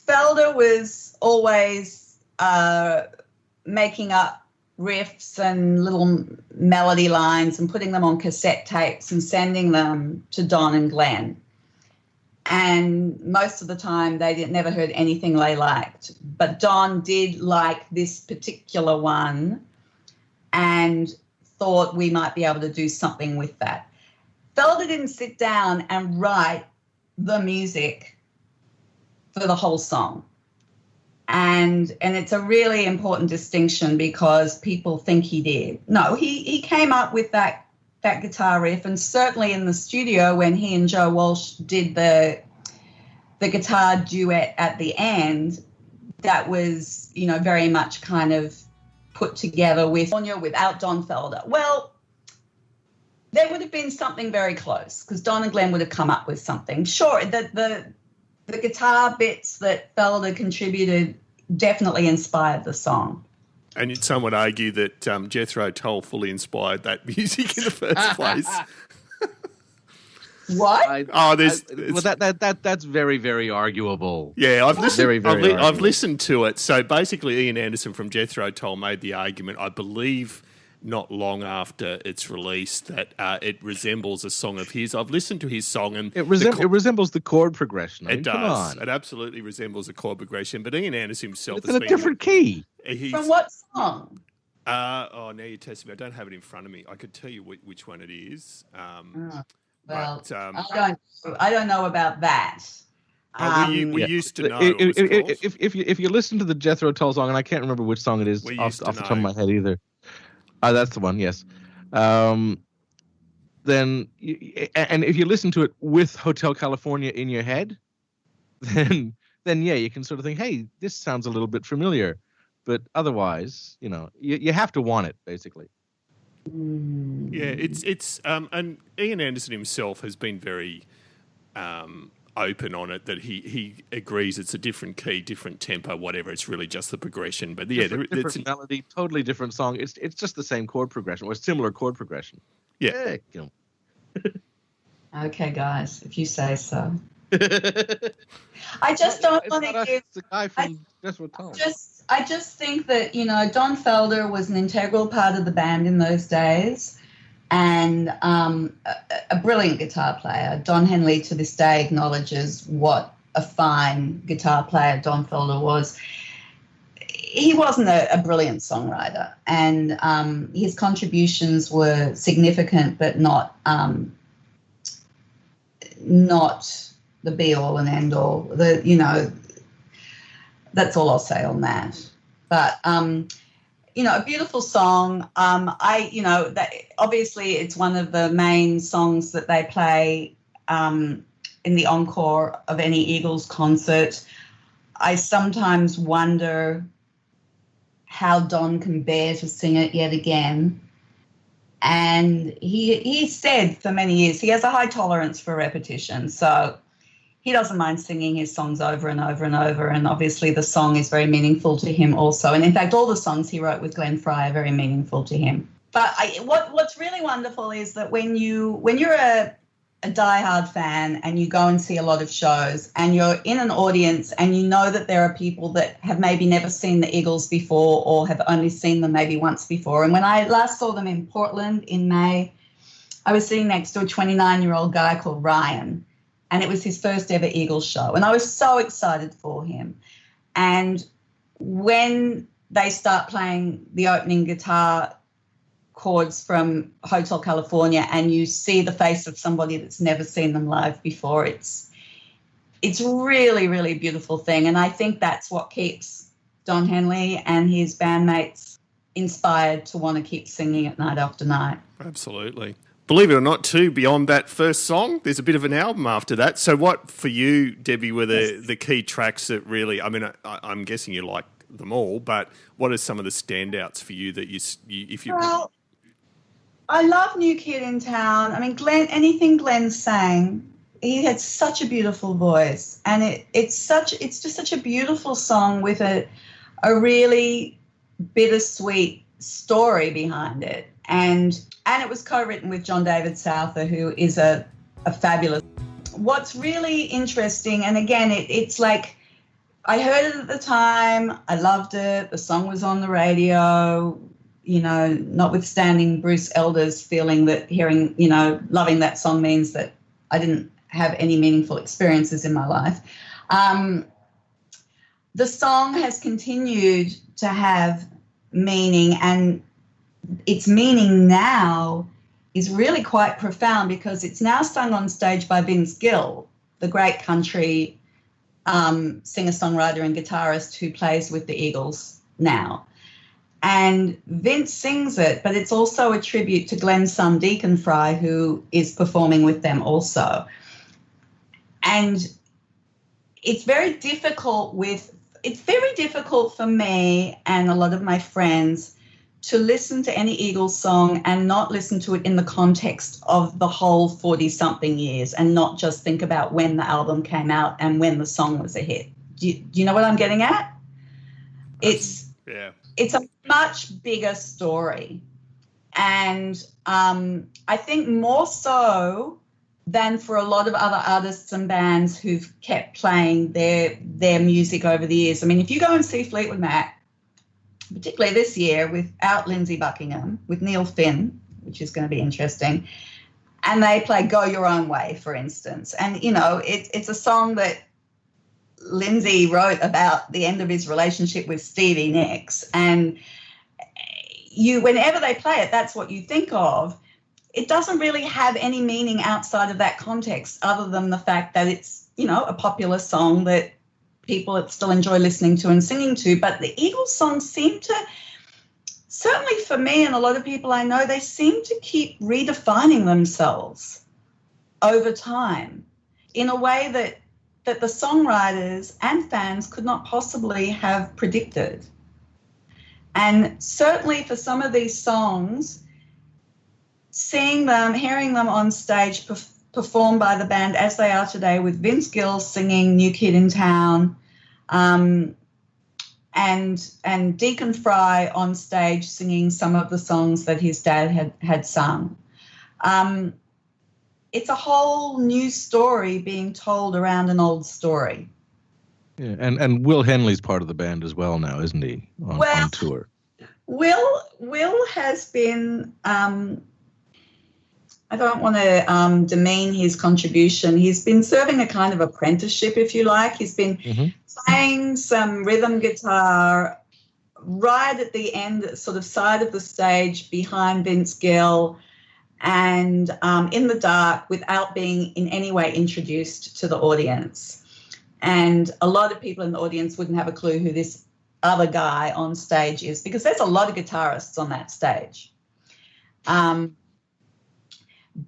Felder was always making up riffs and little melody lines and putting them on cassette tapes and sending them to Don and Glenn. And most of the time they never heard anything they liked. But Don did like this particular one and thought we might be able to do something with that. Felder didn't sit down and write the music for the whole song. And it's a really important distinction because people think he did. No, he came up with that guitar riff, and certainly in the studio when he and Joe Walsh did the guitar duet at the end, that was, very much kind of put together without Don Felder. Well, there would have been something very close because Don and Glenn would have come up with something. Sure, the guitar bits that Felder contributed definitely inspired the song. And some would argue that Jethro Tull fully inspired that music in the first place. What? That's very, very arguable. Yeah, I've listened. Very, very I've listened to it. So basically, Ian Anderson from Jethro Tull made the argument, I believe, not long after its release, that it resembles a song of his. I've listened to his song, and it resembles the chord progression. It does. It absolutely resembles a chord progression. But Ian Anderson himself, it's in a different key. From what song? Now you're testing me. I don't have it in front of me. I could tell you which one it is. I don't know about that. We used to know. If you listen to the Jethro Tull song, and I can't remember which song it is off the top of my head either. That's the one, yes. And if you listen to it with Hotel California in your head, then yeah, you can sort of think, hey, this sounds a little bit familiar. But otherwise, you have to want it, basically. Yeah, it's and Ian Anderson himself has been very open on it, that he agrees it's a different key, different tempo, whatever. It's really just the progression. But yeah, different melody, totally different song. It's just the same chord progression or similar chord progression. Yeah. Okay, guys, if you say so. I just don't want to give. The guy from Jethro Tull. I just think that Don Felder was an integral part of the band in those days, and a brilliant guitar player. Don Henley to this day acknowledges what a fine guitar player Don Felder was. He wasn't a brilliant songwriter, and his contributions were significant, but not the be all and end all. That's all I'll say on that. But a beautiful song. That obviously it's one of the main songs that they play in the encore of any Eagles concert. I sometimes wonder how Don can bear to sing it yet again. And he said for many years he has a high tolerance for repetition, so he doesn't mind singing his songs over and over and over, and obviously the song is very meaningful to him also. And in fact, all the songs he wrote with Glenn Fry are very meaningful to him. But what's really wonderful is that when you're a diehard fan and you go and see a lot of shows and you're in an audience and you know that there are people that have maybe never seen the Eagles before or have only seen them maybe once before. And when I last saw them in Portland in May, I was sitting next to a 29-year-old guy called Ryan, and it was his first ever Eagles show. And I was so excited for him. And when they start playing the opening guitar chords from Hotel California and you see the face of somebody that's never seen them live before, it's really, really beautiful thing. And I think that's what keeps Don Henley and his bandmates inspired to want to keep singing it night after night. Absolutely. Believe it or not, too, beyond that first song, there's a bit of an album after that. So what, for you, Debbie, were the key tracks that really, I mean, I'm guessing you like them all, but what are some of the standouts for you that Well, I love New Kid in Town. I mean, anything Glenn sang, he had such a beautiful voice, and it's just such a beautiful song with a really bittersweet story behind it, and it was co-written with John David Souther, who is a fabulous. What's really interesting, and again, it's like I heard it at the time, I loved it, the song was on the radio, you know, notwithstanding Bruce Elder's feeling that hearing, you know, loving that song means that I didn't have any meaningful experiences in my life. The song has continued to have meaning, and its meaning now is really quite profound because it's now sung on stage by Vince Gill, the great country singer-songwriter and guitarist who plays with the Eagles now. And Vince sings it, but it's also a tribute to Glenn's son, Deacon Fry, who is performing with them also. And it's very difficult for me and a lot of my friends to listen to any Eagles song and not listen to it in the context of the whole 40-something years and not just think about when the album came out and when the song was a hit. Do you know what I'm getting at? It's a much bigger story. And I think more so than for a lot of other artists and bands who've kept playing their music over the years. I mean, if you go and see Fleetwood Mac, particularly this year without Lindsey Buckingham, with Neil Finn, which is going to be interesting, and they play Go Your Own Way, for instance. And, you know, it's a song that Lindsey wrote about the end of his relationship with Stevie Nicks. And whenever they play it, that's what you think of. It doesn't really have any meaning outside of that context other than the fact that it's, you know, a popular song that people still enjoy listening to and singing to. But the Eagles songs seem to, certainly for me and a lot of people I know, they seem to keep redefining themselves over time in a way that the songwriters and fans could not possibly have predicted. And certainly for some of these songs, seeing them, hearing them on stage performed by the band as they are today, with Vince Gill singing New Kid in Town, and Deacon Fry on stage singing some of the songs that his dad had sung. It's a whole new story being told around an old story. Yeah, and Will Henley's part of the band as well now, isn't he, on tour? Will has been, I don't want to demean his contribution. He's been serving a kind of apprenticeship, if you like. He's been playing some rhythm guitar right at the end, sort of side of the stage behind Vince Gill, and in the dark without being in any way introduced to the audience. And a lot of people in the audience wouldn't have a clue who this other guy on stage is, because there's a lot of guitarists on that stage.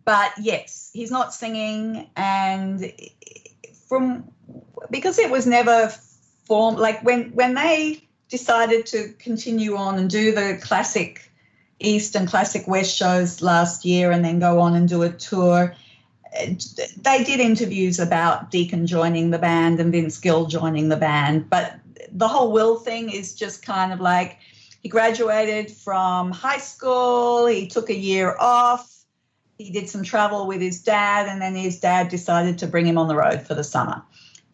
But yes, he's not singing, and because it was never formed, like when they decided to continue on and do the classic East and classic West shows last year and then go on and do a tour, they did interviews about Deacon joining the band and Vince Gill joining the band. But the whole Will thing is just kind of like, he graduated from high school, he took a year off, he did some travel with his dad, and then his dad decided to bring him on the road for the summer.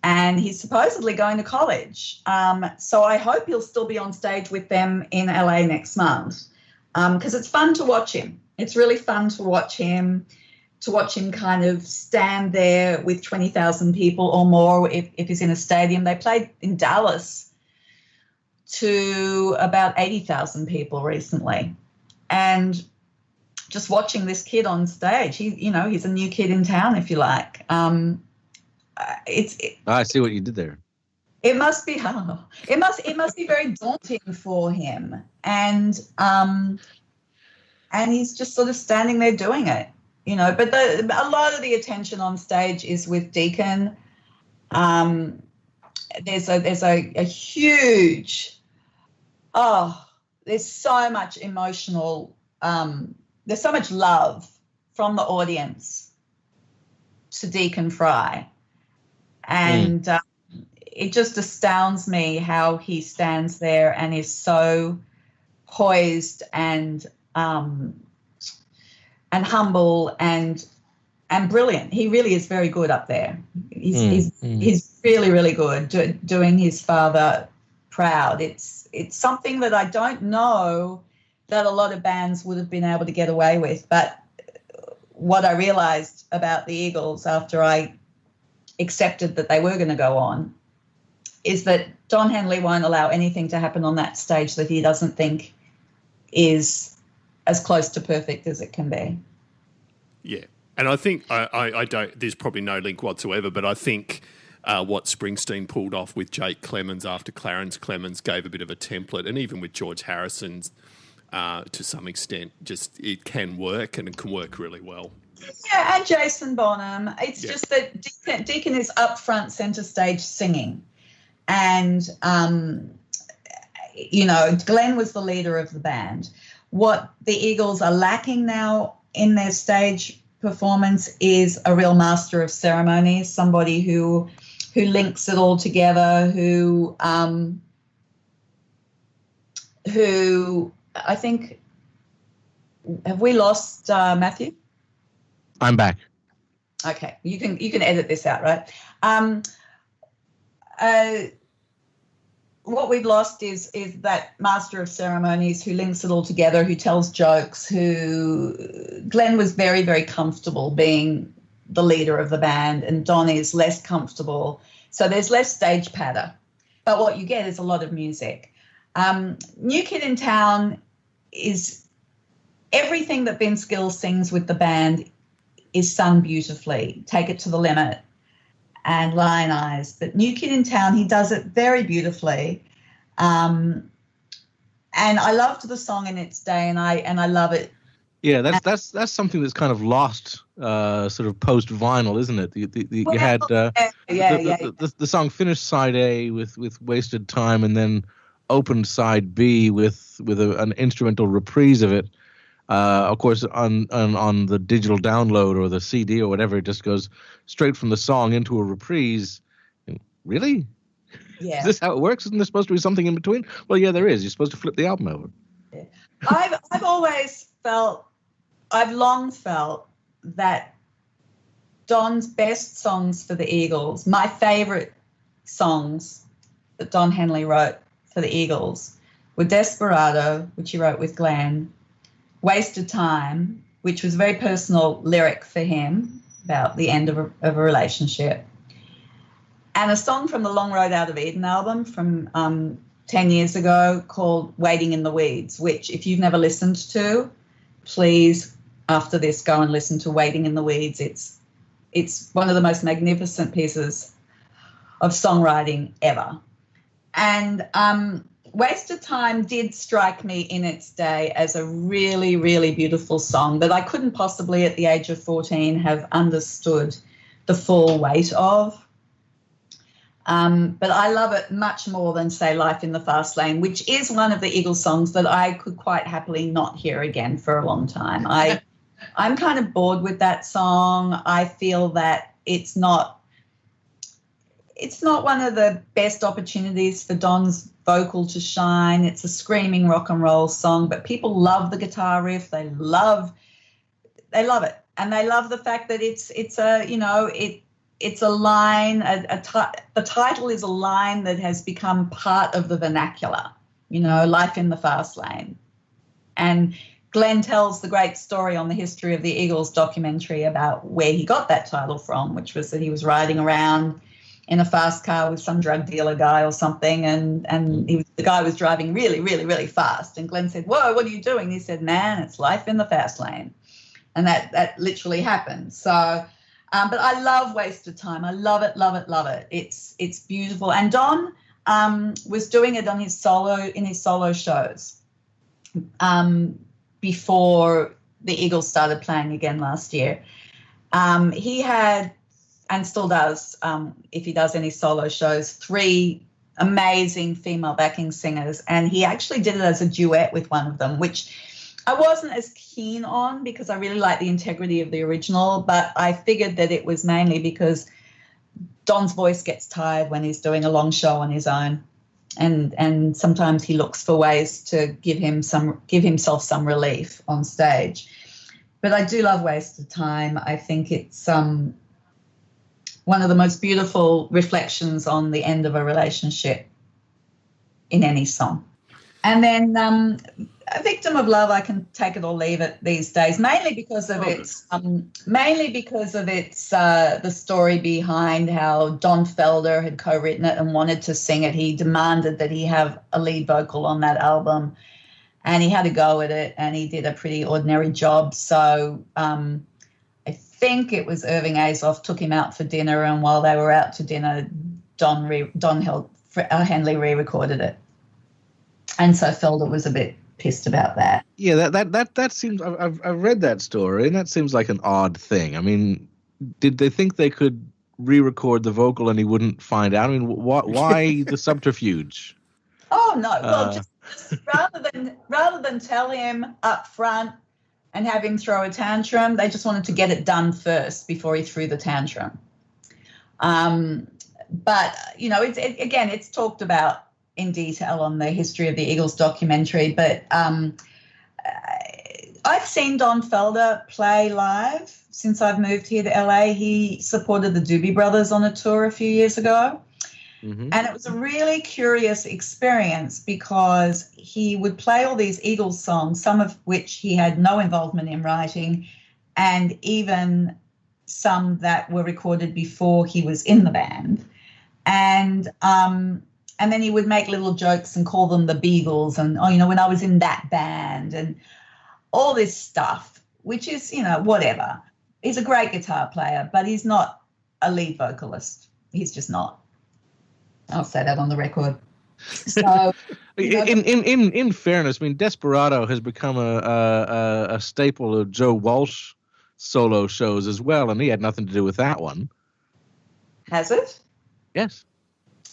And he's supposedly going to college. So I hope he'll still be on stage with them in LA next month, because it's fun to watch him. It's really fun to watch him kind of stand there with 20,000 people or more if he's in a stadium. They played in Dallas to about 80,000 people recently. And just watching this kid on stage, he's a new kid in town, if you like. I see what you did there. It must be very daunting for him, and he's just sort of standing there doing it, you know. But a lot of the attention on stage is with Deacon. There's a huge, there's so much emotional, there's so much love from the audience to Deacon Fry, and it just astounds me how he stands there and is so poised and humble and brilliant. He really is very good up there. He's really, really good doing his father proud. It's something that I don't know that a lot of bands would have been able to get away with. But what I realized about the Eagles after I accepted that they were going to go on is that Don Henley won't allow anything to happen on that stage that he doesn't think is as close to perfect as it can be. Yeah. And I think I don't. There's probably no link whatsoever, but I think what Springsteen pulled off with Jake Clemens after Clarence Clemens gave a bit of a template, and even with George Harrison's to some extent, just it can work, and it can work really well. Yeah, and Jason Bonham. It's just that Deacon is up front, centre stage singing, and you know, Glenn was the leader of the band. What the Eagles are lacking now in their stage performance is a real master of ceremonies, somebody who links it all together, who I think, have we lost Matthew? I'm back. Okay, you can edit this out, right? What we've lost is that master of ceremonies who links it all together, who tells jokes, Glenn was very, very comfortable being the leader of the band, and Don is less comfortable. So there's less stage patter. But what you get is a lot of music. New Kid in Town is everything that Ben Skill sings with the band is sung beautifully. Take It to the Limit and Lion Eyes. But New Kid in Town, he does it very beautifully. And I loved the song in its day, and I love it. Yeah, that's something that's kind of lost, sort of post vinyl, isn't it? You had the song finished side A with Wasted Time, and then opened side B with an instrumental reprise of it. Of course, on the digital download or the CD or whatever, it just goes straight from the song into a reprise. Really? Yeah. Is this how it works? Isn't there supposed to be something in between? Well, yeah, there is. You're supposed to flip the album over. Yeah. I've long felt that Don's best songs for the Eagles, my favourite songs that Don Henley wrote for the Eagles, were Desperado, which he wrote with Glenn, Wasted Time, which was a very personal lyric for him about the end of a relationship, and a song from the Long Road Out of Eden album from 10 years ago called Waiting in the Weeds, which if you've never listened to, please, after this, go and listen to Waiting in the Weeds. It's one of the most magnificent pieces of songwriting ever. And Wasted Time did strike me in its day as a really, really beautiful song that I couldn't possibly at the age of 14 have understood the full weight of. But I love it much more than, say, Life in the Fast Lane, which is one of the Eagles songs that I could quite happily not hear again for a long time. I'm kind of bored with that song. I feel that it's not one of the best opportunities for Don's vocal to shine. It's a screaming rock and roll song, but people love the guitar riff. They love it, and they love the fact that it's a line. The title is a line that has become part of the vernacular. You know, Life in the Fast Lane, and Glenn tells the great story on the History of the Eagles documentary about where he got that title from, which was that he was riding around in a fast car with some drug dealer guy or something, and the guy was driving really, really, really fast. And Glenn said, "Whoa, what are you doing?" He said, "Man, it's life in the fast lane." And that literally happened. So But I love Wasted Time. I love it, love it, love it. It's beautiful. And Don was doing it in his solo shows before the Eagles started playing again last year. He had, and still does, if he does any solo shows, 3 amazing female backing singers, and he actually did it as a duet with one of them, which I wasn't as keen on because I really like the integrity of the original, but I figured that it was mainly because Don's voice gets tired when he's doing a long show on his own, and sometimes he looks for ways to give himself some relief on stage. But I do love Wasted Time. I think it's one of the most beautiful reflections on the end of a relationship in any song. And then A Victim of Love, I can take it or leave it these days, mainly because of its the story behind how Don Felder had co-written it and wanted to sing it. He demanded that he have a lead vocal on that album, and he had to go at it, and he did a pretty ordinary job. So I think it was Irving Azoff took him out for dinner, and while they were out to dinner, Henley re-recorded it, and so Felder was a bit pissed about that. Yeah, that seems. I've read that story, and that seems like an odd thing. I mean, did they think they could re-record the vocal and he wouldn't find out? I mean, why the subterfuge? Oh no! Well, just rather than tell him up front and have him throw a tantrum, they just wanted to get it done first before he threw the tantrum. But it's talked about in detail on the History of the Eagles documentary. But I've seen Don Felder play live since I've moved here to LA. He supported the Doobie Brothers on a tour a few years ago. Mm-hmm. And it was a really curious experience because he would play all these Eagles songs, some of which he had no involvement in writing, and even some that were recorded before he was in the band. And then he would make little jokes and call them the Beagles and, when I was in that band and all this stuff, which is, whatever. He's a great guitar player, but he's not a lead vocalist. He's just not. I'll say that on the record. So, in fairness, I mean, Desperado has become a staple of Joe Walsh solo shows as well, and he had nothing to do with that one. Has it? Yes.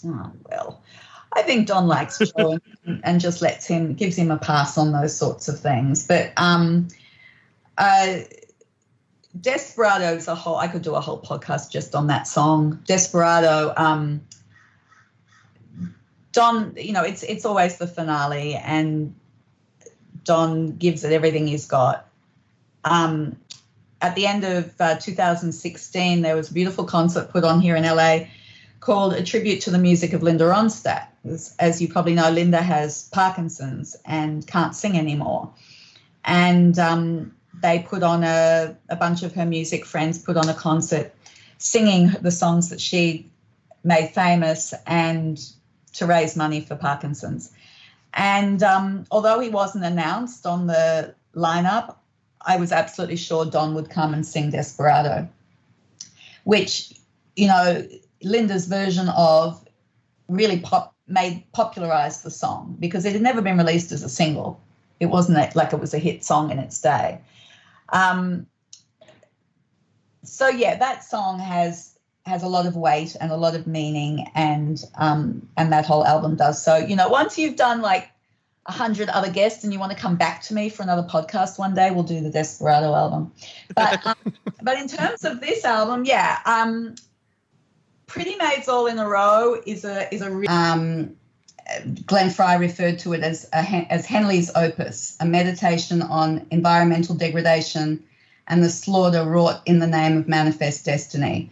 Oh, well, I think Don likes Joe and just gives him a pass on those sorts of things. But Desperado is I could do a whole podcast just on that song. Desperado, Don, it's always the finale, and Don gives it everything he's got. At the end of 2016, there was a beautiful concert put on here in LA called A Tribute to the Music of Linda Ronstadt. As you probably know, Linda has Parkinson's and can't sing anymore. And they put on a bunch of her music friends put on a concert singing the songs that she made famous and to raise money for Parkinson's. And although he wasn't announced on the lineup, I was absolutely sure Don would come and sing Desperado, which, Linda's version of really popularized the song because it had never been released as a single. It wasn't like it was a hit song in its day. So yeah, that song has a lot of weight and a lot of meaning, and that whole album does. So, once you've done like 100 other guests and you want to come back to me for another podcast one day, we'll do the Desperado album. But but in terms of this album, Pretty Maids All in a Row is Glenn Fry referred to it as Henley's opus, a meditation on environmental degradation and the slaughter wrought in the name of manifest destiny.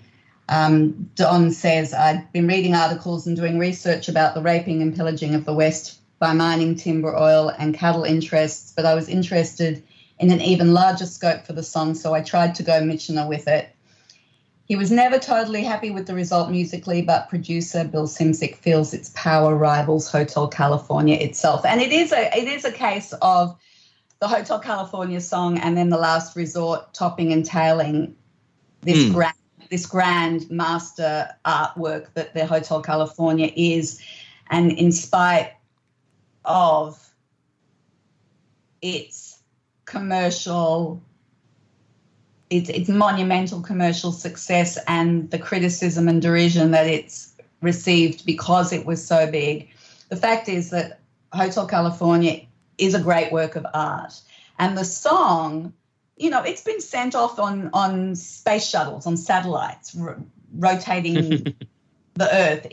Don says, I'd been reading articles and doing research about the raping and pillaging of the West by mining, timber, oil, and cattle interests, but I was interested in an even larger scope for the song, so I tried to go Michener with it. He was never totally happy with the result musically, but producer Bill Simzik feels its power rivals Hotel California itself. And it is a case of the Hotel California song and then The Last Resort topping and tailing this grand this grand master artwork that the Hotel California is, and in spite of its its monumental commercial success and the criticism and derision that it's received because it was so big, the fact is that Hotel California is a great work of art. And the song, you know, it's been sent off on space shuttles, on satellites, rotating the Earth.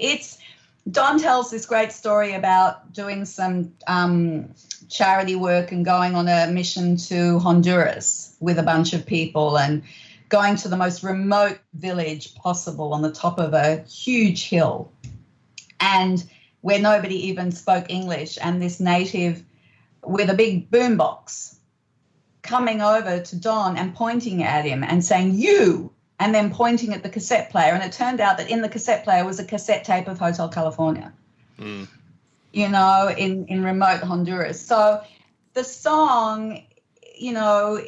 Don tells this great story about doing some charity work and going on a mission to Honduras with a bunch of people and going to the most remote village possible on the top of a huge hill, and where nobody even spoke English, and this native with a big boombox coming over to Don and pointing at him and saying, "You," and then pointing at the cassette player. And it turned out that in the cassette player was a cassette tape of Hotel California, you know, in remote Honduras. So the song, you know,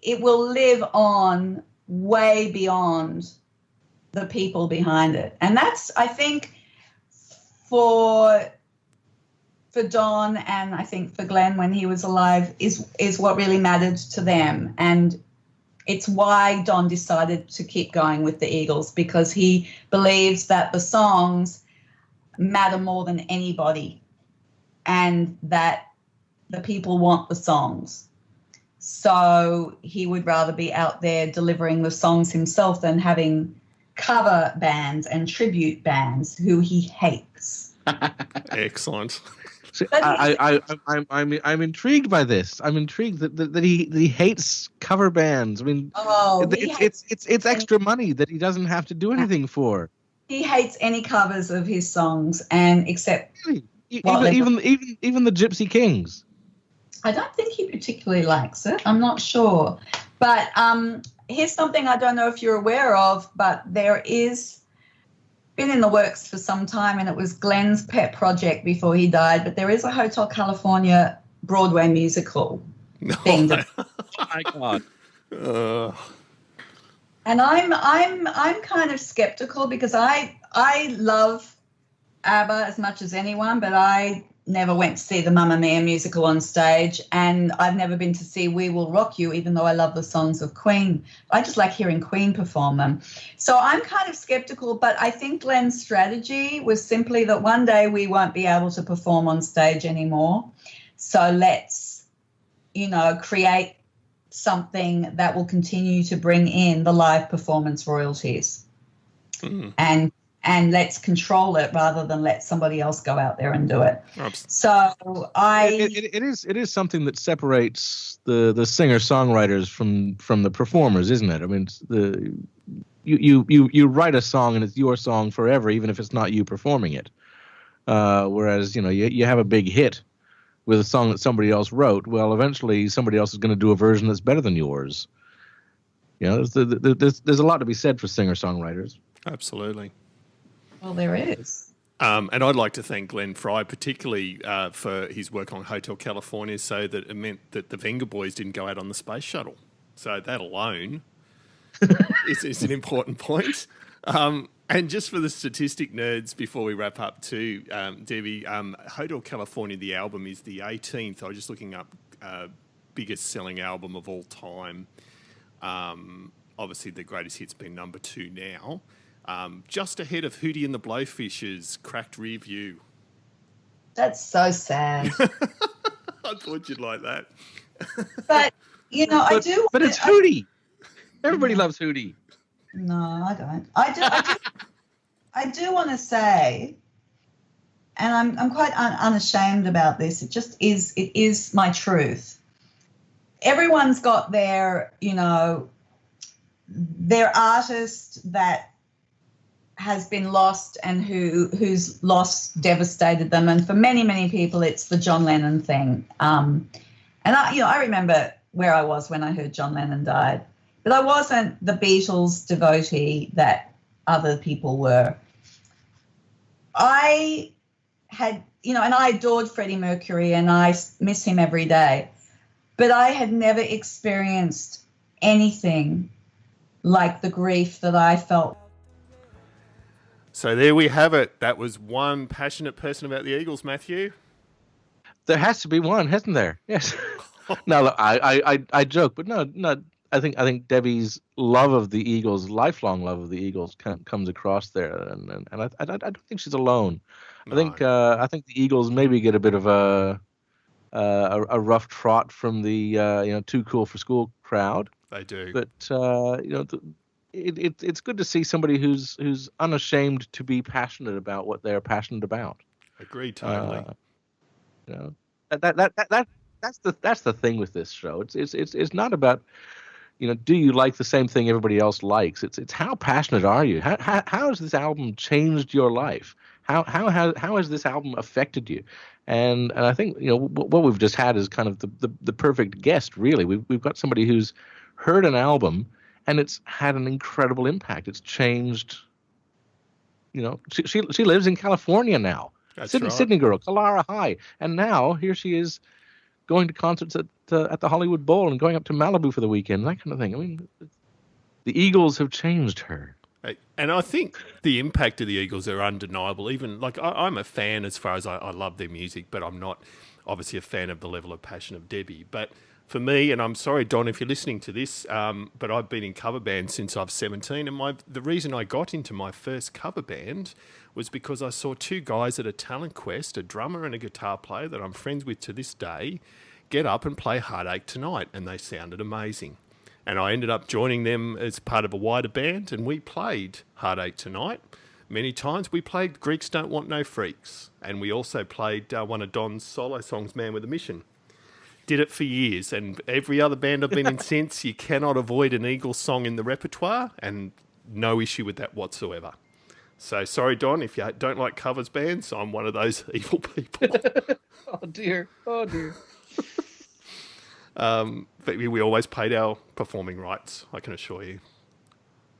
it will live on way beyond the people behind it. And that's, I think, for Don, and I think for Glenn when he was alive, is what really mattered to them. And it's why Don decided to keep going with the Eagles, because he believes that the songs matter more than anybody and that the people want the songs. So he would rather be out there delivering the songs himself than having cover bands and tribute bands who he hates. Excellent. So I'm intrigued by this. I'm intrigued that he hates cover bands. I mean, it's extra money that he doesn't have to do anything for. He hates any covers of his songs, and except really? even the Gypsy Kings. I don't think he particularly likes it. I'm not sure, but here's something I don't know if you're aware of, but there is been in the works for some time, and it was Glenn's pet project before he died, but there is a Hotel California Broadway musical thing. Oh my God. And I'm kind of skeptical, because I love ABBA as much as anyone, but I never went to see the Mamma Mia musical on stage, and I've never been to see We Will Rock You, even though I love the songs of Queen. I just like hearing Queen perform them. So I'm kind of skeptical, but I think Glenn's strategy was simply that one day we won't be able to perform on stage anymore. So let's, you know, create something that will continue to bring in the live performance royalties. And let's control it rather than let somebody else go out there and do it. So it is something that separates the singer-songwriters from the performers, isn't it? I mean, you write a song and it's your song forever, even if it's not you performing it. Whereas, you know, you have a big hit with a song that somebody else wrote. Well, eventually somebody else is going to do a version that's better than yours. You know, there's a lot to be said for singer-songwriters. Absolutely. Well, there is. And I'd like to thank Glenn Fry particularly for his work on Hotel California, so that it meant that the Venga Boys didn't go out on the space shuttle. So that alone is an important point. And just for the statistic nerds, before we wrap up too, Debbie, Hotel California, the album, is the 18th. I was just looking up biggest selling album of all time. Obviously, the greatest hit's been number 2 now. Just ahead of Hootie and the Blowfish's Cracked Rear View. That's so sad. I thought you'd like that. But, you know, But it's Hootie. Everybody loves Hootie. No, I don't. I do want to say, and I'm quite unashamed about this. It is my truth. Everyone's got their, you know, their artist that has been lost and whose loss devastated them. And for many, many people, it's the John Lennon thing. And I remember where I was when I heard John Lennon died, but I wasn't the Beatles devotee that other people were. I had, you know, and I adored Freddie Mercury and I miss him every day, but I had never experienced anything like the grief that I felt. So there we have it. That was one passionate person about the Eagles, Matthew. There has to be one, hasn't there? Yes. No, look, I joke, but no. I think Debbie's love of the Eagles, lifelong love of the Eagles, comes across there, and I don't think she's alone. No. I think the Eagles maybe get a bit of a rough trot from the too cool for school crowd. They do, but it's good to see somebody who's unashamed to be passionate about what they're passionate about. Agreed, totally. That's the thing with this show. It's not about do you like the same thing everybody else likes. It's how passionate are you? How has this album changed your life? How has this album affected you? And I think what we've just had is kind of the perfect guest. Really, we've got somebody who's heard an album and it's had an incredible impact. It's changed. She lives in California now. That's Sydney, right. Sydney girl, Kalara High, and now here she is going to concerts at the Hollywood Bowl and going up to Malibu for the weekend, that kind of thing. I mean, the Eagles have changed her. And I think the impact of the Eagles are undeniable. Even like I'm a fan as far as I love their music, but I'm not obviously a fan of the level of passion of Debbie. But for me, and I'm sorry, Don, if you're listening to this, but I've been in cover bands since I was 17, and the reason I got into my first cover band was because I saw two guys at a talent quest, a drummer and a guitar player that I'm friends with to this day, get up and play Heartache Tonight, and they sounded amazing. And I ended up joining them as part of a wider band, and we played Heartache Tonight many times. We played Greeks Don't Want No Freaks, and we also played one of Don's solo songs, Man With a Mission. Did it for years, and every other band I've been in since, you cannot avoid an Eagles song in the repertoire, and no issue with that whatsoever. So sorry, Don, if you don't like covers bands, I'm one of those evil people. Oh dear. But we always paid our performing rights, I can assure you.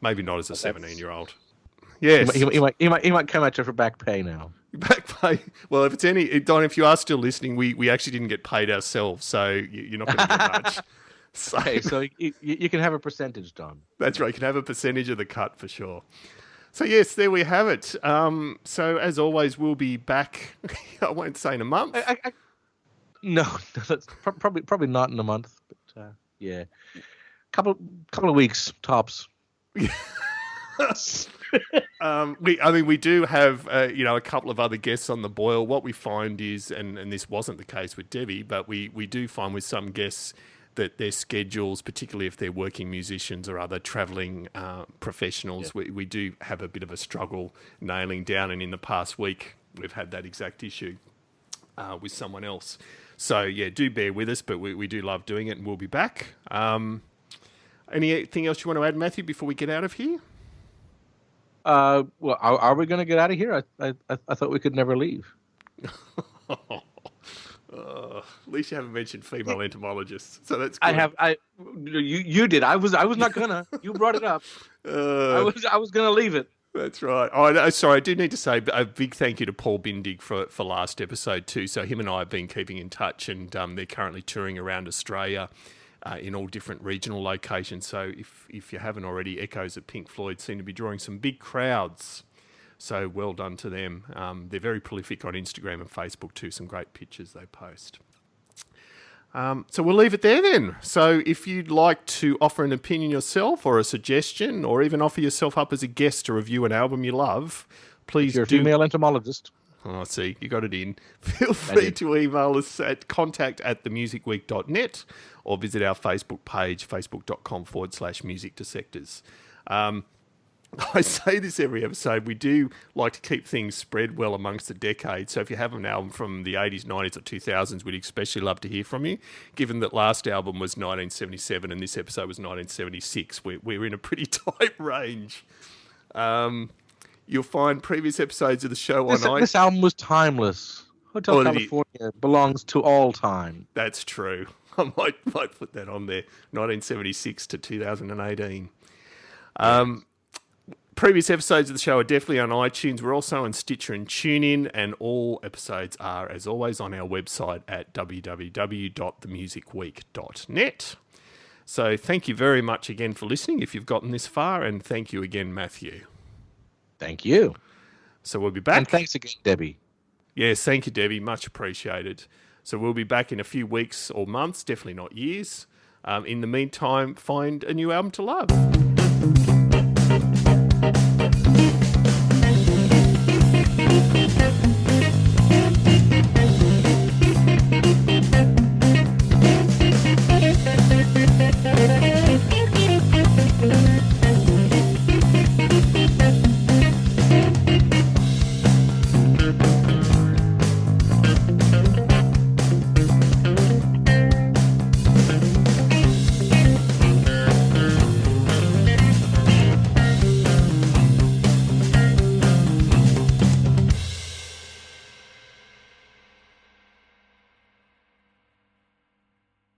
Maybe not as a 17-year-old. Yes. He might come at you for back pay now. Back pay. Well, if it's Don, if you are still listening, we actually didn't get paid ourselves, so you're not going to get much. So, okay, so you can have a percentage, Don. That's right. You can have a percentage of the cut for sure. So yes, there we have it. So as always, we'll be back. I won't say in a month. No, that's probably not in a month. But yeah, couple of weeks tops. We do have a couple of other guests on the boil. What we find is, and this wasn't the case with Debbie, but we do find with some guests that their schedules, particularly if they're working musicians or other travelling professionals, we do have a bit of a struggle nailing down. And in the past week, we've had that exact issue with someone else. So, yeah, do bear with us, but we do love doing it, and we'll be back. Anything else you want to add, Matthew, before we get out of here? Well, are we going to get out of here? I thought we could never leave. At least you haven't mentioned female entomologists, so that's good. You did. I was not gonna. You brought it up. I was gonna leave it. That's right. Oh, no, sorry, I do need to say a big thank you to Paul Bindig for last episode too. So him and I have been keeping in touch, and they're currently touring around Australia in all different regional locations. So if you haven't already, Echoes of Pink Floyd seem to be drawing some big crowds. So well done to them. They're very prolific on Instagram and Facebook too. Some great pictures they post. So we'll leave it there then. So if you'd like to offer an opinion yourself or a suggestion, or even offer yourself up as a guest to review an album you love, please do. If you're a female entomologist. Oh, see, you got it in. Feel free to email us at contact@themusicweek.net or visit our Facebook page, facebook.com/Music Dissectors. I say this every episode, we do like to keep things spread well amongst the decades. So if you have an album from the 80s, 90s or 2000s, we'd especially love to hear from you. Given that last album was 1977 and this episode was 1976, we're in a pretty tight range. You'll find previous episodes of the show on This album was timeless. Hotel California belongs to all time. That's true. I might put that on there. 1976 to 2018. Previous episodes of the show are definitely on iTunes. We're also on Stitcher and TuneIn, and all episodes are, as always, on our website at www.themusicweek.net. So thank you very much again for listening if you've gotten this far, and thank you again, Matthew. Thank you. So we'll be back. And thanks again, Debbie. Yes, thank you, Debbie. Much appreciated. So we'll be back in a few weeks or months, definitely not years. In the meantime, find a new album to love.